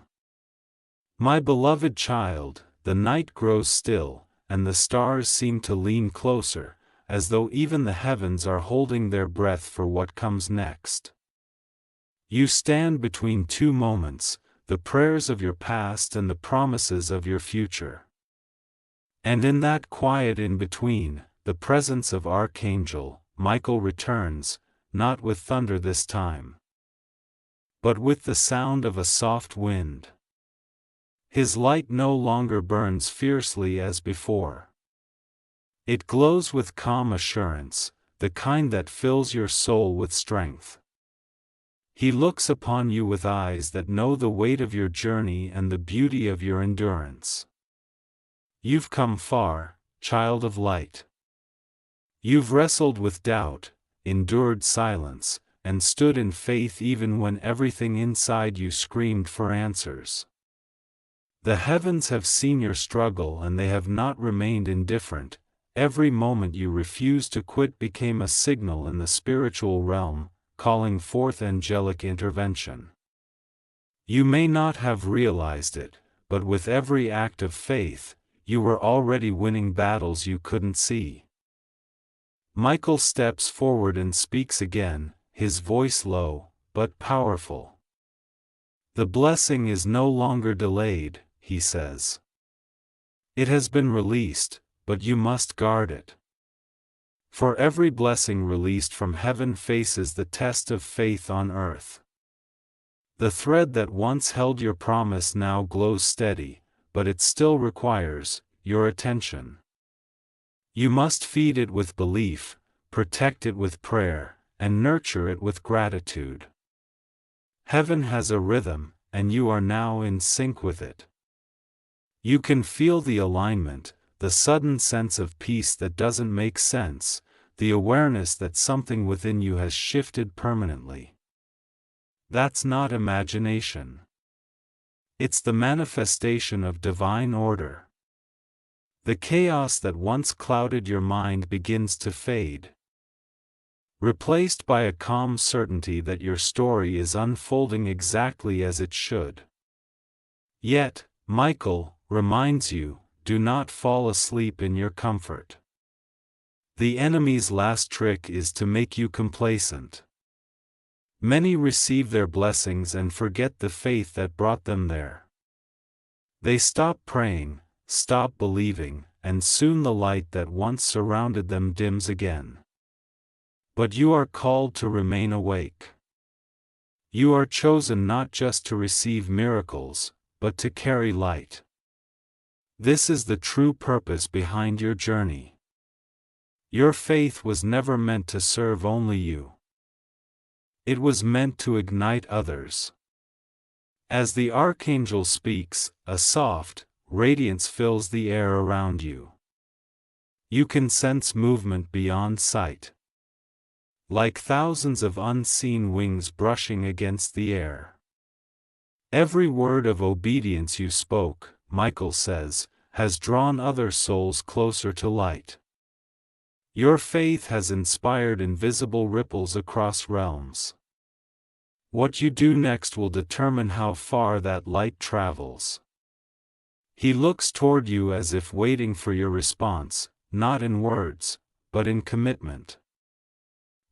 My beloved child, the night grows still, and the stars seem to lean closer, as though even the heavens are holding their breath for what comes next. You stand between two moments, the prayers of your past and the promises of your future. And in that quiet in-between, the presence of Archangel Michael returns, not with thunder this time, but with the sound of a soft wind. His light no longer burns fiercely as before. It glows with calm assurance, the kind that fills your soul with strength. He looks upon you with eyes that know the weight of your journey and the beauty of your endurance. You've come far, child of light. You've wrestled with doubt, endured silence, and stood in faith even when everything inside you screamed for answers. The heavens have seen your struggle and they have not remained indifferent. Every moment you refused to quit became a signal in the spiritual realm, calling forth angelic intervention. You may not have realized it, but with every act of faith, you were already winning battles you couldn't see. Michael steps forward and speaks again, his voice low, but powerful. The blessing is no longer delayed, he says. It has been released, but you must guard it. For every blessing released from heaven faces the test of faith on earth. The thread that once held your promise now glows steady, but it still requires your attention. You must feed it with belief, protect it with prayer, and nurture it with gratitude. Heaven has a rhythm, and you are now in sync with it. You can feel the alignment, the sudden sense of peace that doesn't make sense, the awareness that something within you has shifted permanently. That's not imagination. It's the manifestation of divine order. The chaos that once clouded your mind begins to fade, replaced by a calm certainty that your story is unfolding exactly as it should. Yet, Michael reminds you, do not fall asleep in your comfort. The enemy's last trick is to make you complacent. Many receive their blessings and forget the faith that brought them there. They stop praying, stop believing, and soon the light that once surrounded them dims again. But you are called to remain awake. You are chosen not just to receive miracles, but to carry light. This is the true purpose behind your journey. Your faith was never meant to serve only you. It was meant to ignite others. As the Archangel speaks, a soft radiance fills the air around you. You can sense movement beyond sight. like thousands of unseen wings brushing against the air. Every word of obedience you spoke, Michael says, has drawn other souls closer to light. Your faith has inspired invisible ripples across realms. What you do next will determine how far that light travels. He looks toward you as if waiting for your response, not in words, but in commitment.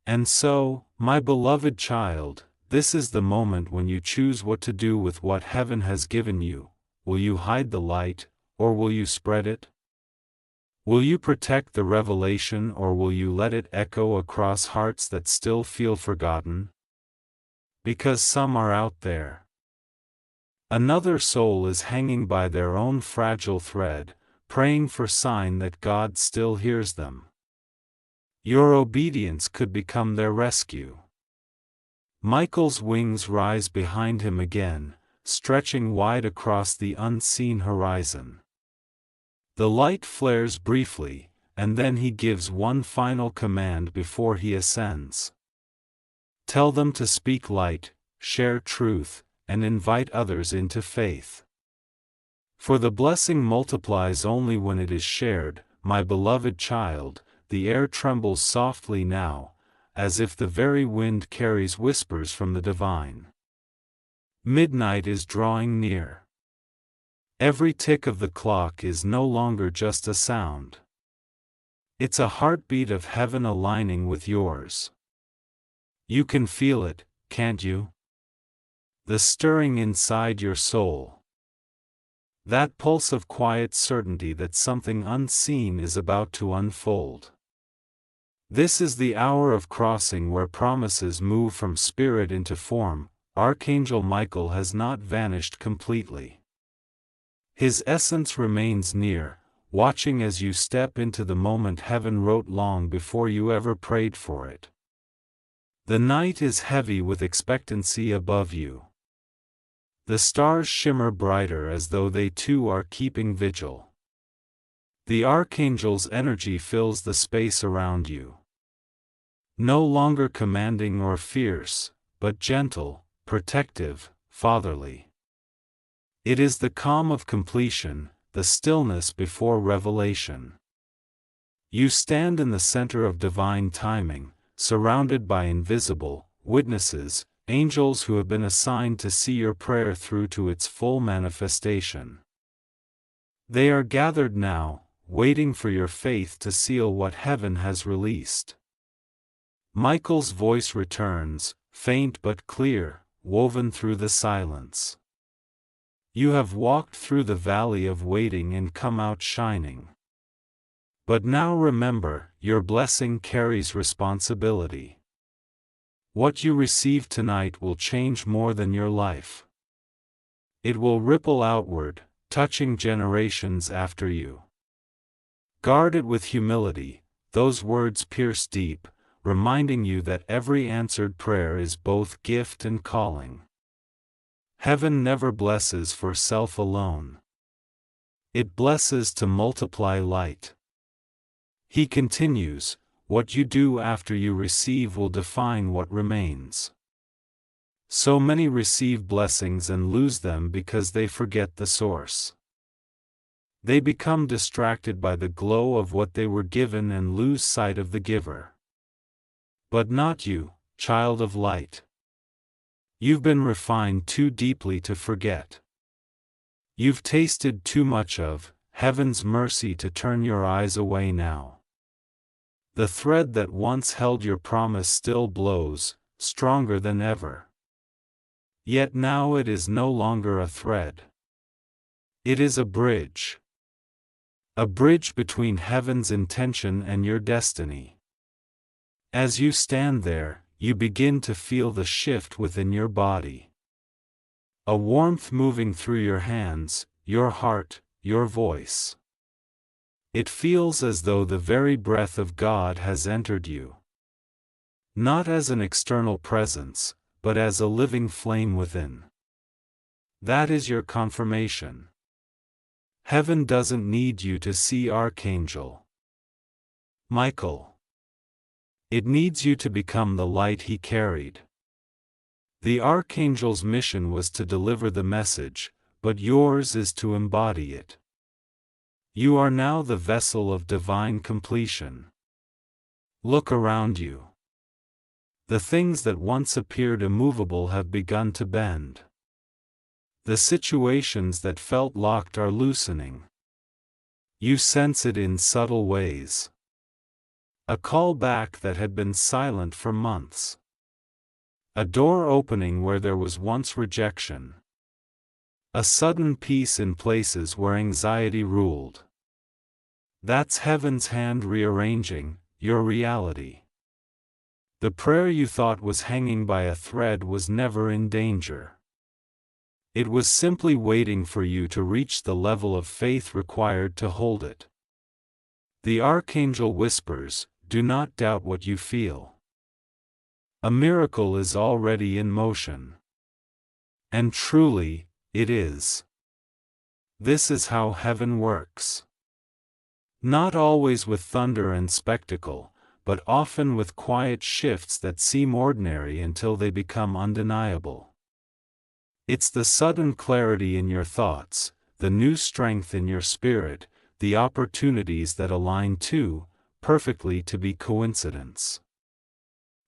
And so, my beloved child, this is the moment when you choose what to do with what heaven has given you. Will you hide the light, or will you spread it? Will you protect the revelation, or will you let it echo across hearts that still feel forgotten? Because some are out there. Another soul is hanging by their own fragile thread, praying for sign that God still hears them. Your obedience could become their rescue. Michael's wings rise behind him again, stretching wide across the unseen horizon. The light flares briefly, and then he gives one final command before he ascends. Tell them to speak light, share truth, and invite others into faith. For the blessing multiplies only when it is shared, my beloved child. The air trembles softly now, as if the very wind carries whispers from the divine. Midnight is drawing near. Every tick of the clock is no longer just a sound. It's a heartbeat of heaven aligning with yours. You can feel it, can't you? The stirring inside your soul. That pulse of quiet certainty that something unseen is about to unfold. This is the hour of crossing where promises move from spirit into form. Archangel Michael has not vanished completely. His essence remains near, watching as you step into the moment heaven wrote long before you ever prayed for it. The night is heavy with expectancy above you. The stars shimmer brighter as though they too are keeping vigil. The Archangel's energy fills the space around you. No longer commanding or fierce, but gentle, protective, fatherly. It is the calm of completion, the stillness before revelation. You stand in the center of divine timing, surrounded by invisible witnesses, angels who have been assigned to see your prayer through to its full manifestation. They are gathered now, waiting for your faith to seal what heaven has released. Michael's voice returns, faint but clear, woven through the silence. You have walked through the valley of waiting and come out shining. But now remember, your blessing carries responsibility. What you receive tonight will change more than your life. It will ripple outward, touching generations after you. Guard it with humility. Those words pierce deep, reminding you that every answered prayer is both gift and calling. Heaven never blesses for self alone. It blesses to multiply light. He continues, what you do after you receive will define what remains. So many receive blessings and lose them because they forget the source. They become distracted by the glow of what they were given and lose sight of the giver. But not you, child of light. You've been refined too deeply to forget. You've tasted too much of heaven's mercy to turn your eyes away now. The thread that once held your promise still blows, stronger than ever. Yet now it is no longer a thread. It is a bridge. A bridge between heaven's intention and your destiny. As you stand there, you begin to feel the shift within your body. A warmth moving through your hands, your heart, your voice. It feels as though the very breath of God has entered you. Not as an external presence, but as a living flame within. That is your confirmation. Heaven doesn't need you to see Archangel Michael. It needs you to become the light he carried. The Archangel's mission was to deliver the message, but yours is to embody it. You are now the vessel of divine completion. Look around you. The things that once appeared immovable have begun to bend. The situations that felt locked are loosening. You sense it in subtle ways. A call back that had been silent for months. A door opening where there was once rejection. A sudden peace in places where anxiety ruled. That's heaven's hand rearranging your reality. The prayer you thought was hanging by a thread was never in danger. It was simply waiting for you to reach the level of faith required to hold it. The Archangel whispers, "Do not doubt what you feel. A miracle is already in motion." And truly, it is. This is how heaven works. Not always with thunder and spectacle, but often with quiet shifts that seem ordinary until they become undeniable. It's the sudden clarity in your thoughts, the new strength in your spirit, the opportunities that align too perfectly to be coincidence.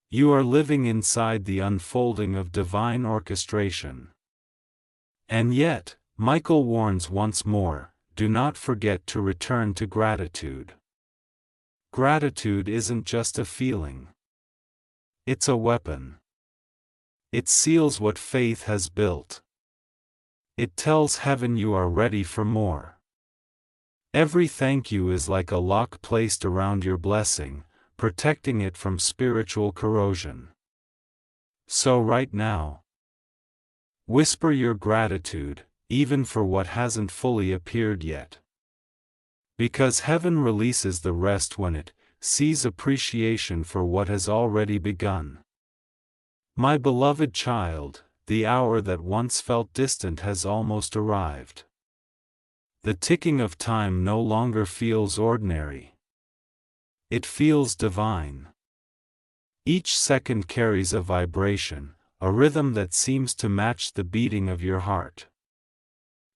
You are living inside the unfolding of divine orchestration. And yet, Michael warns once more, do not forget to return to gratitude. Gratitude isn't just a feeling. It's a weapon. It seals what faith has built. It tells heaven you are ready for more. Every thank you is like a lock placed around your blessing, protecting it from spiritual corrosion. So right now, whisper your gratitude, even for what hasn't fully appeared yet. Because heaven releases the rest when it sees appreciation for what has already begun. My beloved child, the hour that once felt distant has almost arrived. The ticking of time no longer feels ordinary. It feels divine. Each second carries a vibration, a rhythm that seems to match the beating of your heart.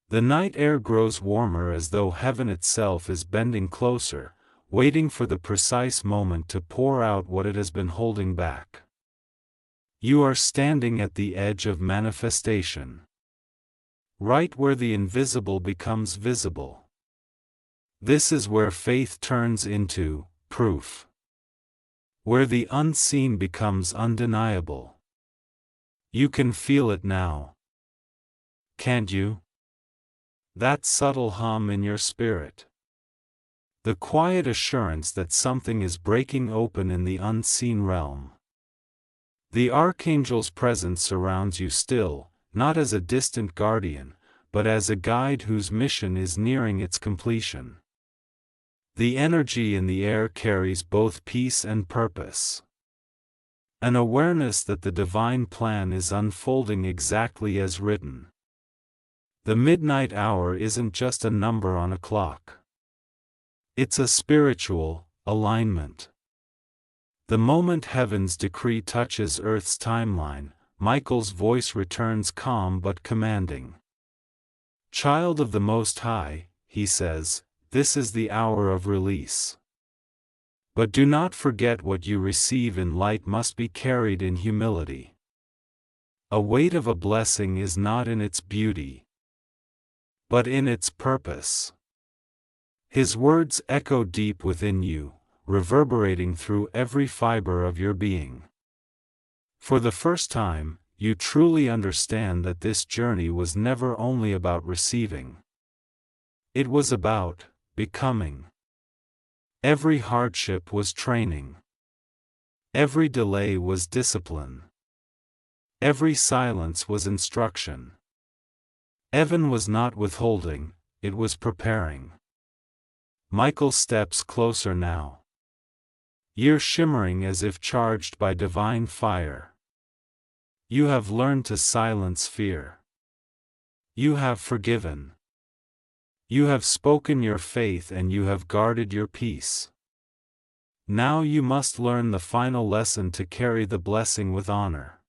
The night air grows warmer as though heaven itself is bending closer, waiting for the precise moment to pour out what it has been holding back. You are standing at the edge of manifestation. Right where the invisible becomes visible. This is where faith turns into proof. Where the unseen becomes undeniable. You can feel it now. Can't you? That subtle hum in your spirit. The quiet assurance that something is breaking open in the unseen realm. The Archangel's presence surrounds you still, not as a distant guardian, but as a guide whose mission is nearing its completion. The energy in the air carries both peace and purpose. An awareness that the divine plan is unfolding exactly as written. The midnight hour isn't just a number on a clock. It's a spiritual alignment. The moment heaven's decree touches Earth's timeline, Michael's voice returns calm but commanding. Child of the Most High, he says, this is the hour of release. But do not forget what you receive in light must be carried in humility. A weight of a blessing is not in its beauty, but in its purpose. His words echo deep within you, reverberating through every fiber of your being. For the first time, you truly understand that this journey was never only about receiving. It was about becoming. Every hardship was training. Every delay was discipline. Every silence was instruction. Heaven was not withholding, it was preparing. Michael steps closer now. You're shimmering as if charged by divine fire. You have learned to silence fear. You have forgiven. You have spoken your faith and you have guarded your peace. Now you must learn the final lesson to carry the blessing with honor.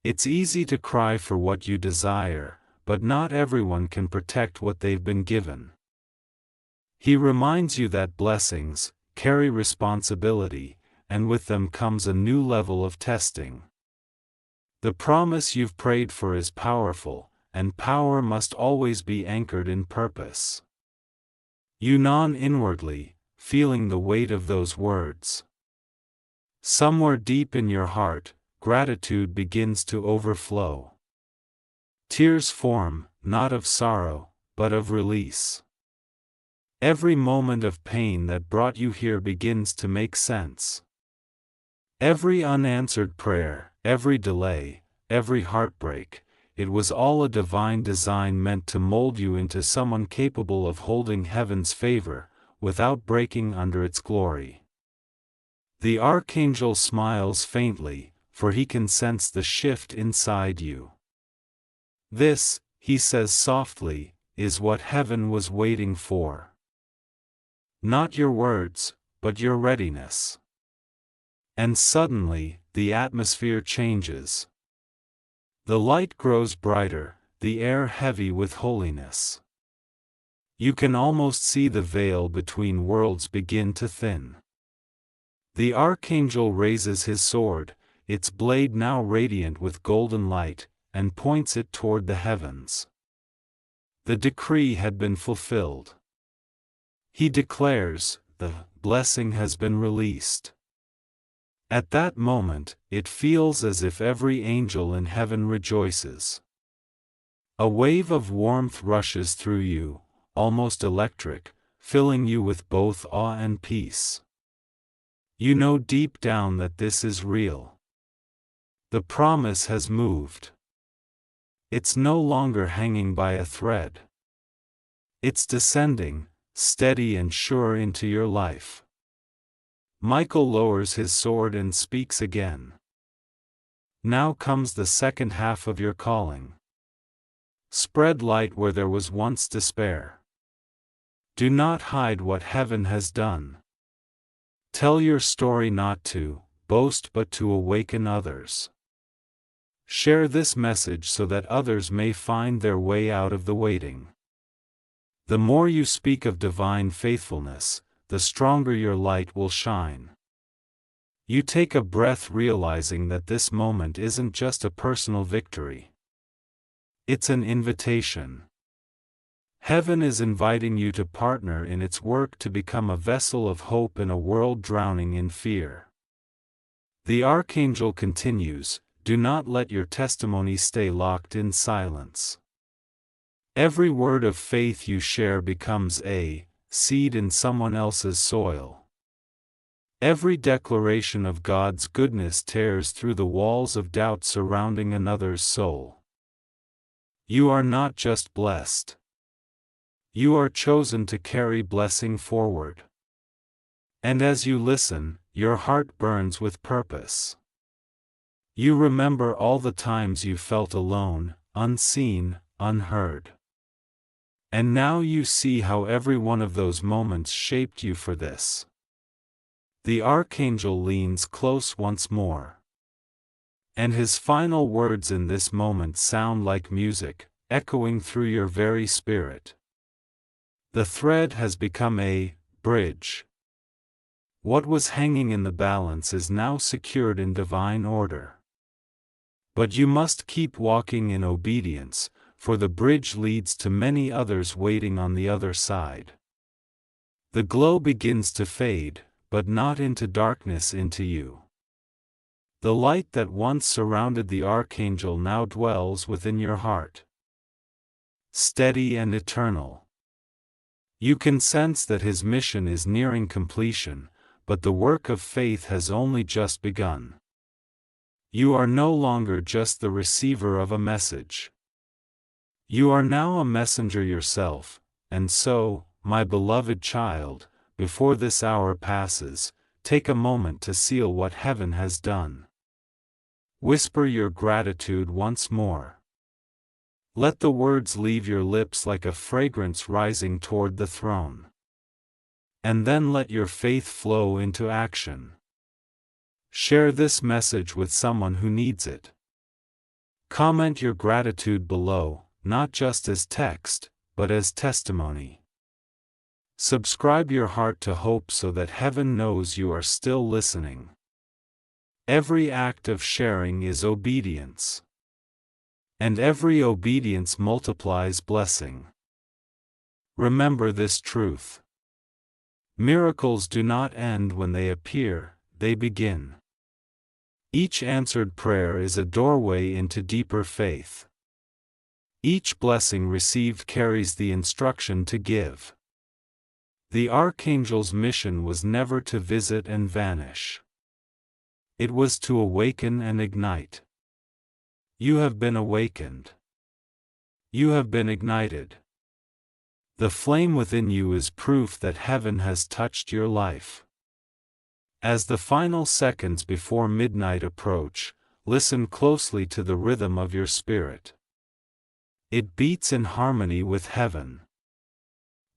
It's easy to cry for what you desire, but not everyone can protect what they've been given. He reminds you that blessings carry responsibility, and with them comes a new level of testing. The promise you've prayed for is powerful, and power must always be anchored in purpose. You yawn inwardly, feeling the weight of those words. Somewhere deep in your heart, gratitude begins to overflow. Tears form, not of sorrow, but of release. Every moment of pain that brought you here begins to make sense. Every unanswered prayer, every delay, every heartbreak, it was all a divine design meant to mold you into someone capable of holding heaven's favor, without breaking under its glory. The Archangel smiles faintly, for he can sense the shift inside you. This, he says softly, is what heaven was waiting for. Not your words, but your readiness. And suddenly, the atmosphere changes. The light grows brighter, the air heavy with holiness. You can almost see the veil between worlds begin to thin. The Archangel raises his sword, its blade now radiant with golden light, and points it toward the heavens. The decree had been fulfilled. He declares, the blessing has been released. At that moment, it feels as if every angel in heaven rejoices. A wave of warmth rushes through you, almost electric, filling you with both awe and peace. You know deep down that this is real. The promise has moved. It's no longer hanging by a thread. It's descending, steady and sure into your life. Michael lowers his sword and speaks again. Now comes the second half of your calling. Spread light where there was once despair. Do not hide what heaven has done. Tell your story not to boast but to awaken others. Share this message so that others may find their way out of the waiting. The more you speak of divine faithfulness, the stronger your light will shine. You take a breath realizing that this moment isn't just a personal victory. It's an invitation. Heaven is inviting you to partner in its work to become a vessel of hope in a world drowning in fear. The Archangel continues, do not let your testimony stay locked in silence. Every word of faith you share becomes a seed in someone else's soil. Every declaration of God's goodness tears through the walls of doubt surrounding another's soul. You are not just blessed. You are chosen to carry blessing forward. And as you listen, your heart burns with purpose. You remember all the times you felt alone, unseen, unheard. And now you see how every one of those moments shaped you for this. The Archangel leans close once more. And his final words in this moment sound like music, echoing through your very spirit. The thread has become a bridge. What was hanging in the balance is now secured in divine order. But you must keep walking in obedience, for the bridge leads to many others waiting on the other side. The glow begins to fade, but not into darkness into you. The light that once surrounded the Archangel now dwells within your heart. Steady and eternal. You can sense that his mission is nearing completion, but the work of faith has only just begun. You are no longer just the receiver of a message. You are now a messenger yourself, and so, my beloved child, before this hour passes, take a moment to seal what heaven has done. Whisper your gratitude once more. Let the words leave your lips like a fragrance rising toward the throne. and then let your faith flow into action. Share this message with someone who needs it. Comment your gratitude below, not just as text, but as testimony. Subscribe your heart to hope so that heaven knows you are still listening. Every act of sharing is obedience. And every obedience multiplies blessing. Remember this truth. Miracles do not end when they appear, they begin. Each answered prayer is a doorway into deeper faith. Each blessing received carries the instruction to give. The Archangel's mission was never to visit and vanish. It was to awaken and ignite. You have been awakened. You have been ignited. The flame within you is proof that heaven has touched your life. As the final seconds before midnight approach, listen closely to the rhythm of your spirit. It beats in harmony with heaven.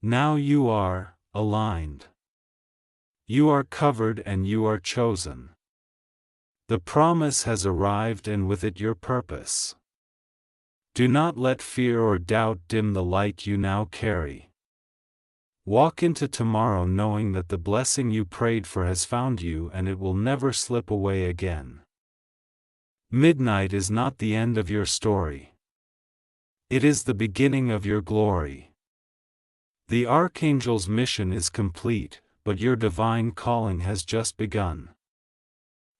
Now you are aligned. You are covered and you are chosen. The promise has arrived and with it your purpose. Do not let fear or doubt dim the light you now carry. Walk into tomorrow knowing that the blessing you prayed for has found you and it will never slip away again. Midnight is not the end of your story. It is the beginning of your glory. The Archangel's mission is complete, but your divine calling has just begun.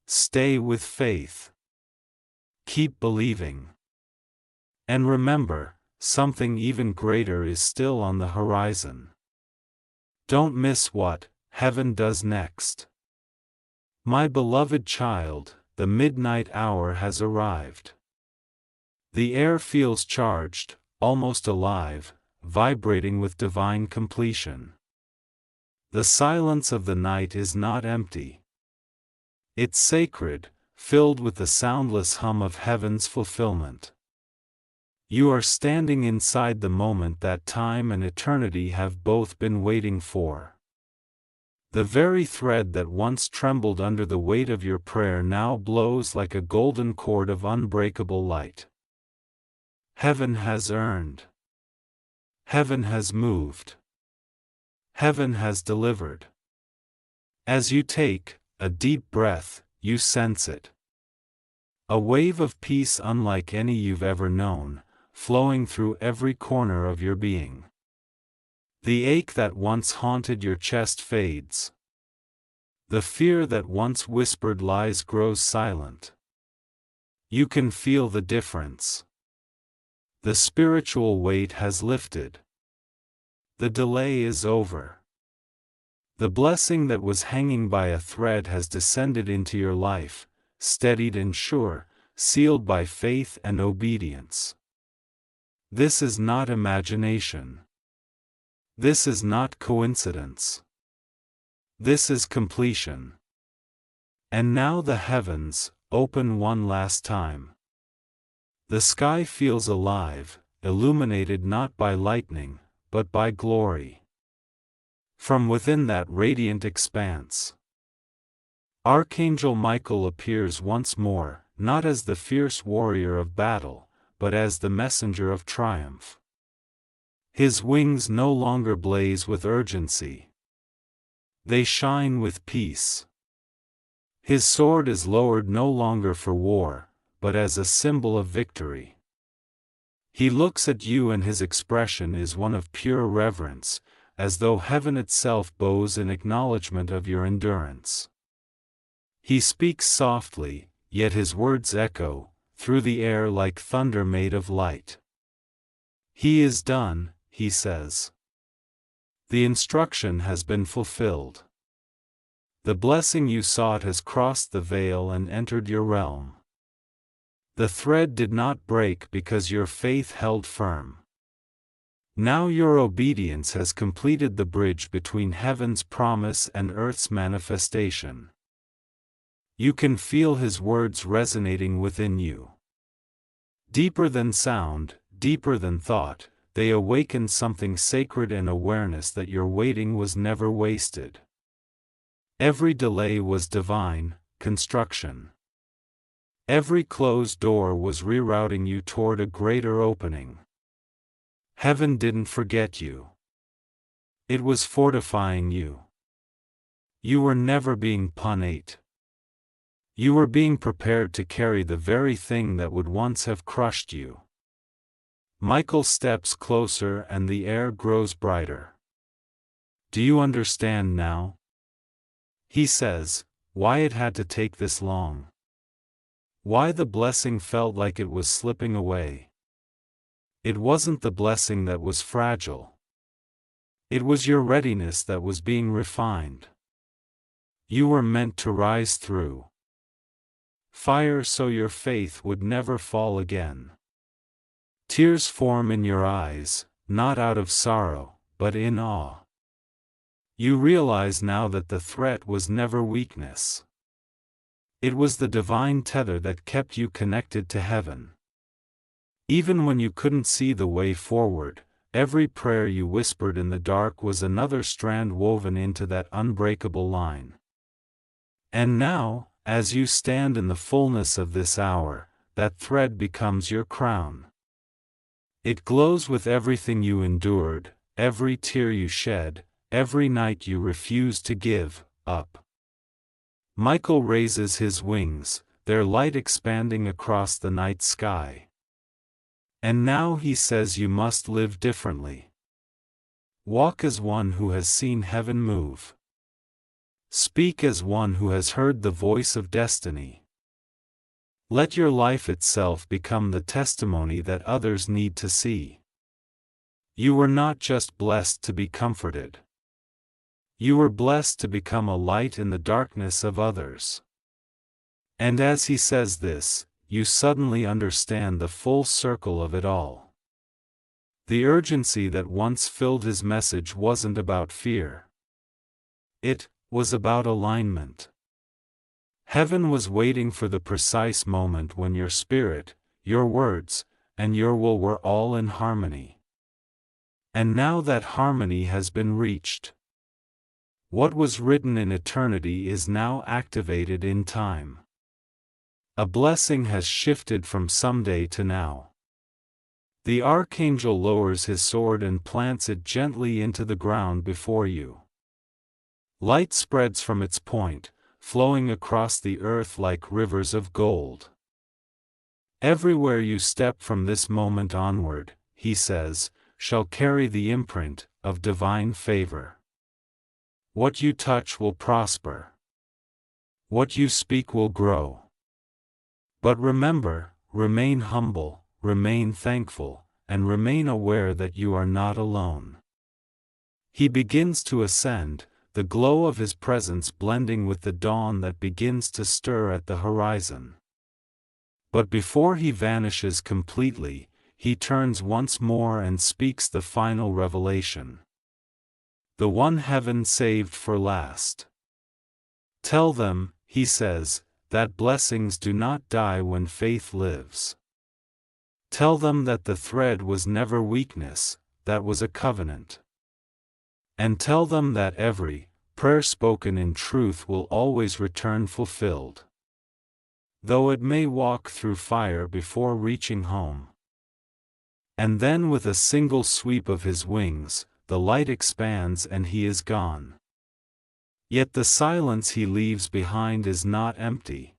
Stay with faith. Keep believing. And remember, something even greater is still on the horizon. Don't miss what heaven does next. My beloved child, the midnight hour has arrived. The air feels charged, almost alive, vibrating with divine completion. The silence of the night is not empty. It's sacred, filled with the soundless hum of heaven's fulfillment. You are standing inside the moment that time and eternity have both been waiting for. The very thread that once trembled under the weight of your prayer now blows like a golden cord of unbreakable light. Heaven has earned. Heaven has moved. Heaven has delivered. As you take a deep breath, you sense it. A wave of peace unlike any you've ever known, flowing through every corner of your being. The ache that once haunted your chest fades. The fear that once whispered lies grows silent. You can feel the difference. The spiritual weight has lifted. The delay is over. The blessing that was hanging by a thread has descended into your life, steadied and sure, sealed by faith and obedience. This is not imagination. This is not coincidence. This is completion. And now the heavens open one last time. The sky feels alive, illuminated not by lightning, but by glory. From within that radiant expanse, Archangel Michael appears once more, not as the fierce warrior of battle, but as the messenger of triumph. His wings no longer blaze with urgency. They shine with peace. His sword is lowered no longer for war, but as a symbol of victory. He looks at you and his expression is one of pure reverence, as though heaven itself bows in acknowledgement of your endurance. He speaks softly, yet his words echo through the air like thunder made of light. He is done, he says. The instruction has been fulfilled. The blessing you sought has crossed the veil and entered your realm. The thread did not break because your faith held firm. Now your obedience has completed the bridge between heaven's promise and earth's manifestation. You can feel his words resonating within you. Deeper than sound, deeper than thought, they awakened something sacred and awareness that your waiting was never wasted. Every delay was divine construction. Every closed door was rerouting you toward a greater opening. Heaven didn't forget you. It was fortifying you. You were never being punished. You were being prepared to carry the very thing that would once have crushed you. Michael steps closer and the air grows brighter. Do you understand now? He says, why it had to take this long. Why the blessing felt like it was slipping away. It wasn't the blessing that was fragile. It was your readiness that was being refined. You were meant to rise through fire so your faith would never fall again. Tears form in your eyes, not out of sorrow, but in awe. You realize now that the threat was never weakness. It was the divine tether that kept you connected to heaven. Even when you couldn't see the way forward, every prayer you whispered in the dark was another strand woven into that unbreakable line. And now, as you stand in the fullness of this hour, that thread becomes your crown. It glows with everything you endured, every tear you shed, every night you refused to give up. Michael raises his wings, their light expanding across the night sky. And now he says you must live differently. Walk as one who has seen heaven move. Speak as one who has heard the voice of destiny. Let your life itself become the testimony that others need to see. You were not just blessed to be comforted. You were blessed to become a light in the darkness of others. And as he says this, you suddenly understand the full circle of it all. The urgency that once filled his message wasn't about fear. It was about alignment. Heaven was waiting for the precise moment when your spirit, your words, and your will were all in harmony. And now that harmony has been reached. What was written in eternity is now activated in time. A blessing has shifted from someday to now. The Archangel lowers his sword and plants it gently into the ground before you. Light spreads from its point, flowing across the earth like rivers of gold. Everywhere you step from this moment onward, he says, shall carry the imprint of divine favor. What you touch will prosper. What you speak will grow. But remember, remain humble, remain thankful, and remain aware that you are not alone. He begins to ascend, the glow of his presence blending with the dawn that begins to stir at the horizon. But before he vanishes completely, he turns once more and speaks the final revelation. The one heaven saved for last. Tell them, he says, that blessings do not die when faith lives. Tell them that the thread was never weakness, that was a covenant. And tell them that every prayer spoken in truth will always return fulfilled. Though it may walk through fire before reaching home. And then with a single sweep of his wings, the light expands and he is gone. Yet the silence he leaves behind is not empty.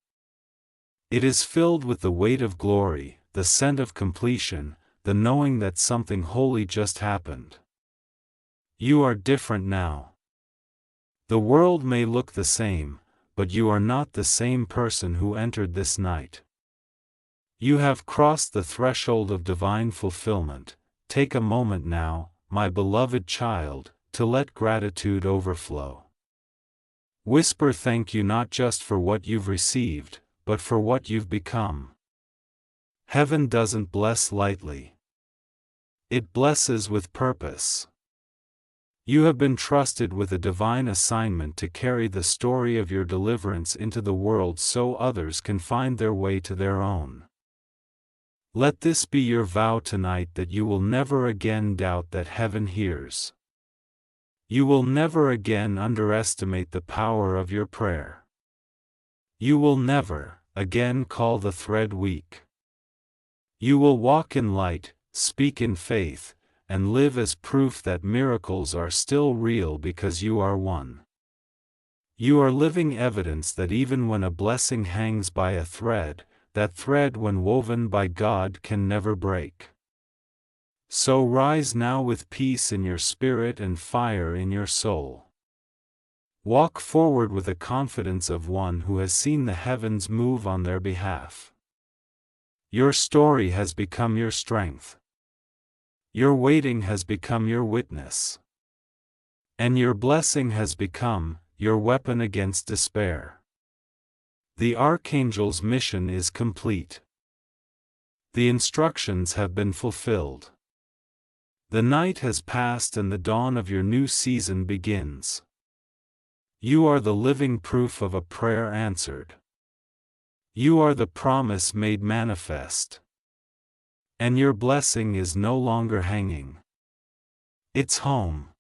It is filled with the weight of glory, the scent of completion, the knowing that something holy just happened. You are different now. The world may look the same, but you are not the same person who entered this night. You have crossed the threshold of divine fulfillment. Take a moment now, my beloved child, to let gratitude overflow. Whisper thank you not just for what you've received, but for what you've become. Heaven doesn't bless lightly. It blesses with purpose. You have been trusted with a divine assignment to carry the story of your deliverance into the world so others can find their way to their own. Let this be your vow tonight, that you will never again doubt that heaven hears. You will never again underestimate the power of your prayer. You will never again call the thread weak. You will walk in light, speak in faith, and live as proof that miracles are still real because you are one. You are living evidence that even when a blessing hangs by a thread, that thread when woven by God can never break. So rise now with peace in your spirit and fire in your soul. Walk forward with the confidence of one who has seen the heavens move on their behalf. Your story has become your strength. Your waiting has become your witness. And your blessing has become your weapon against despair. The Archangel's mission is complete. The instructions have been fulfilled. The night has passed and the dawn of your new season begins. You are the living proof of a prayer answered. You are the promise made manifest. And your blessing is no longer hanging. It's home.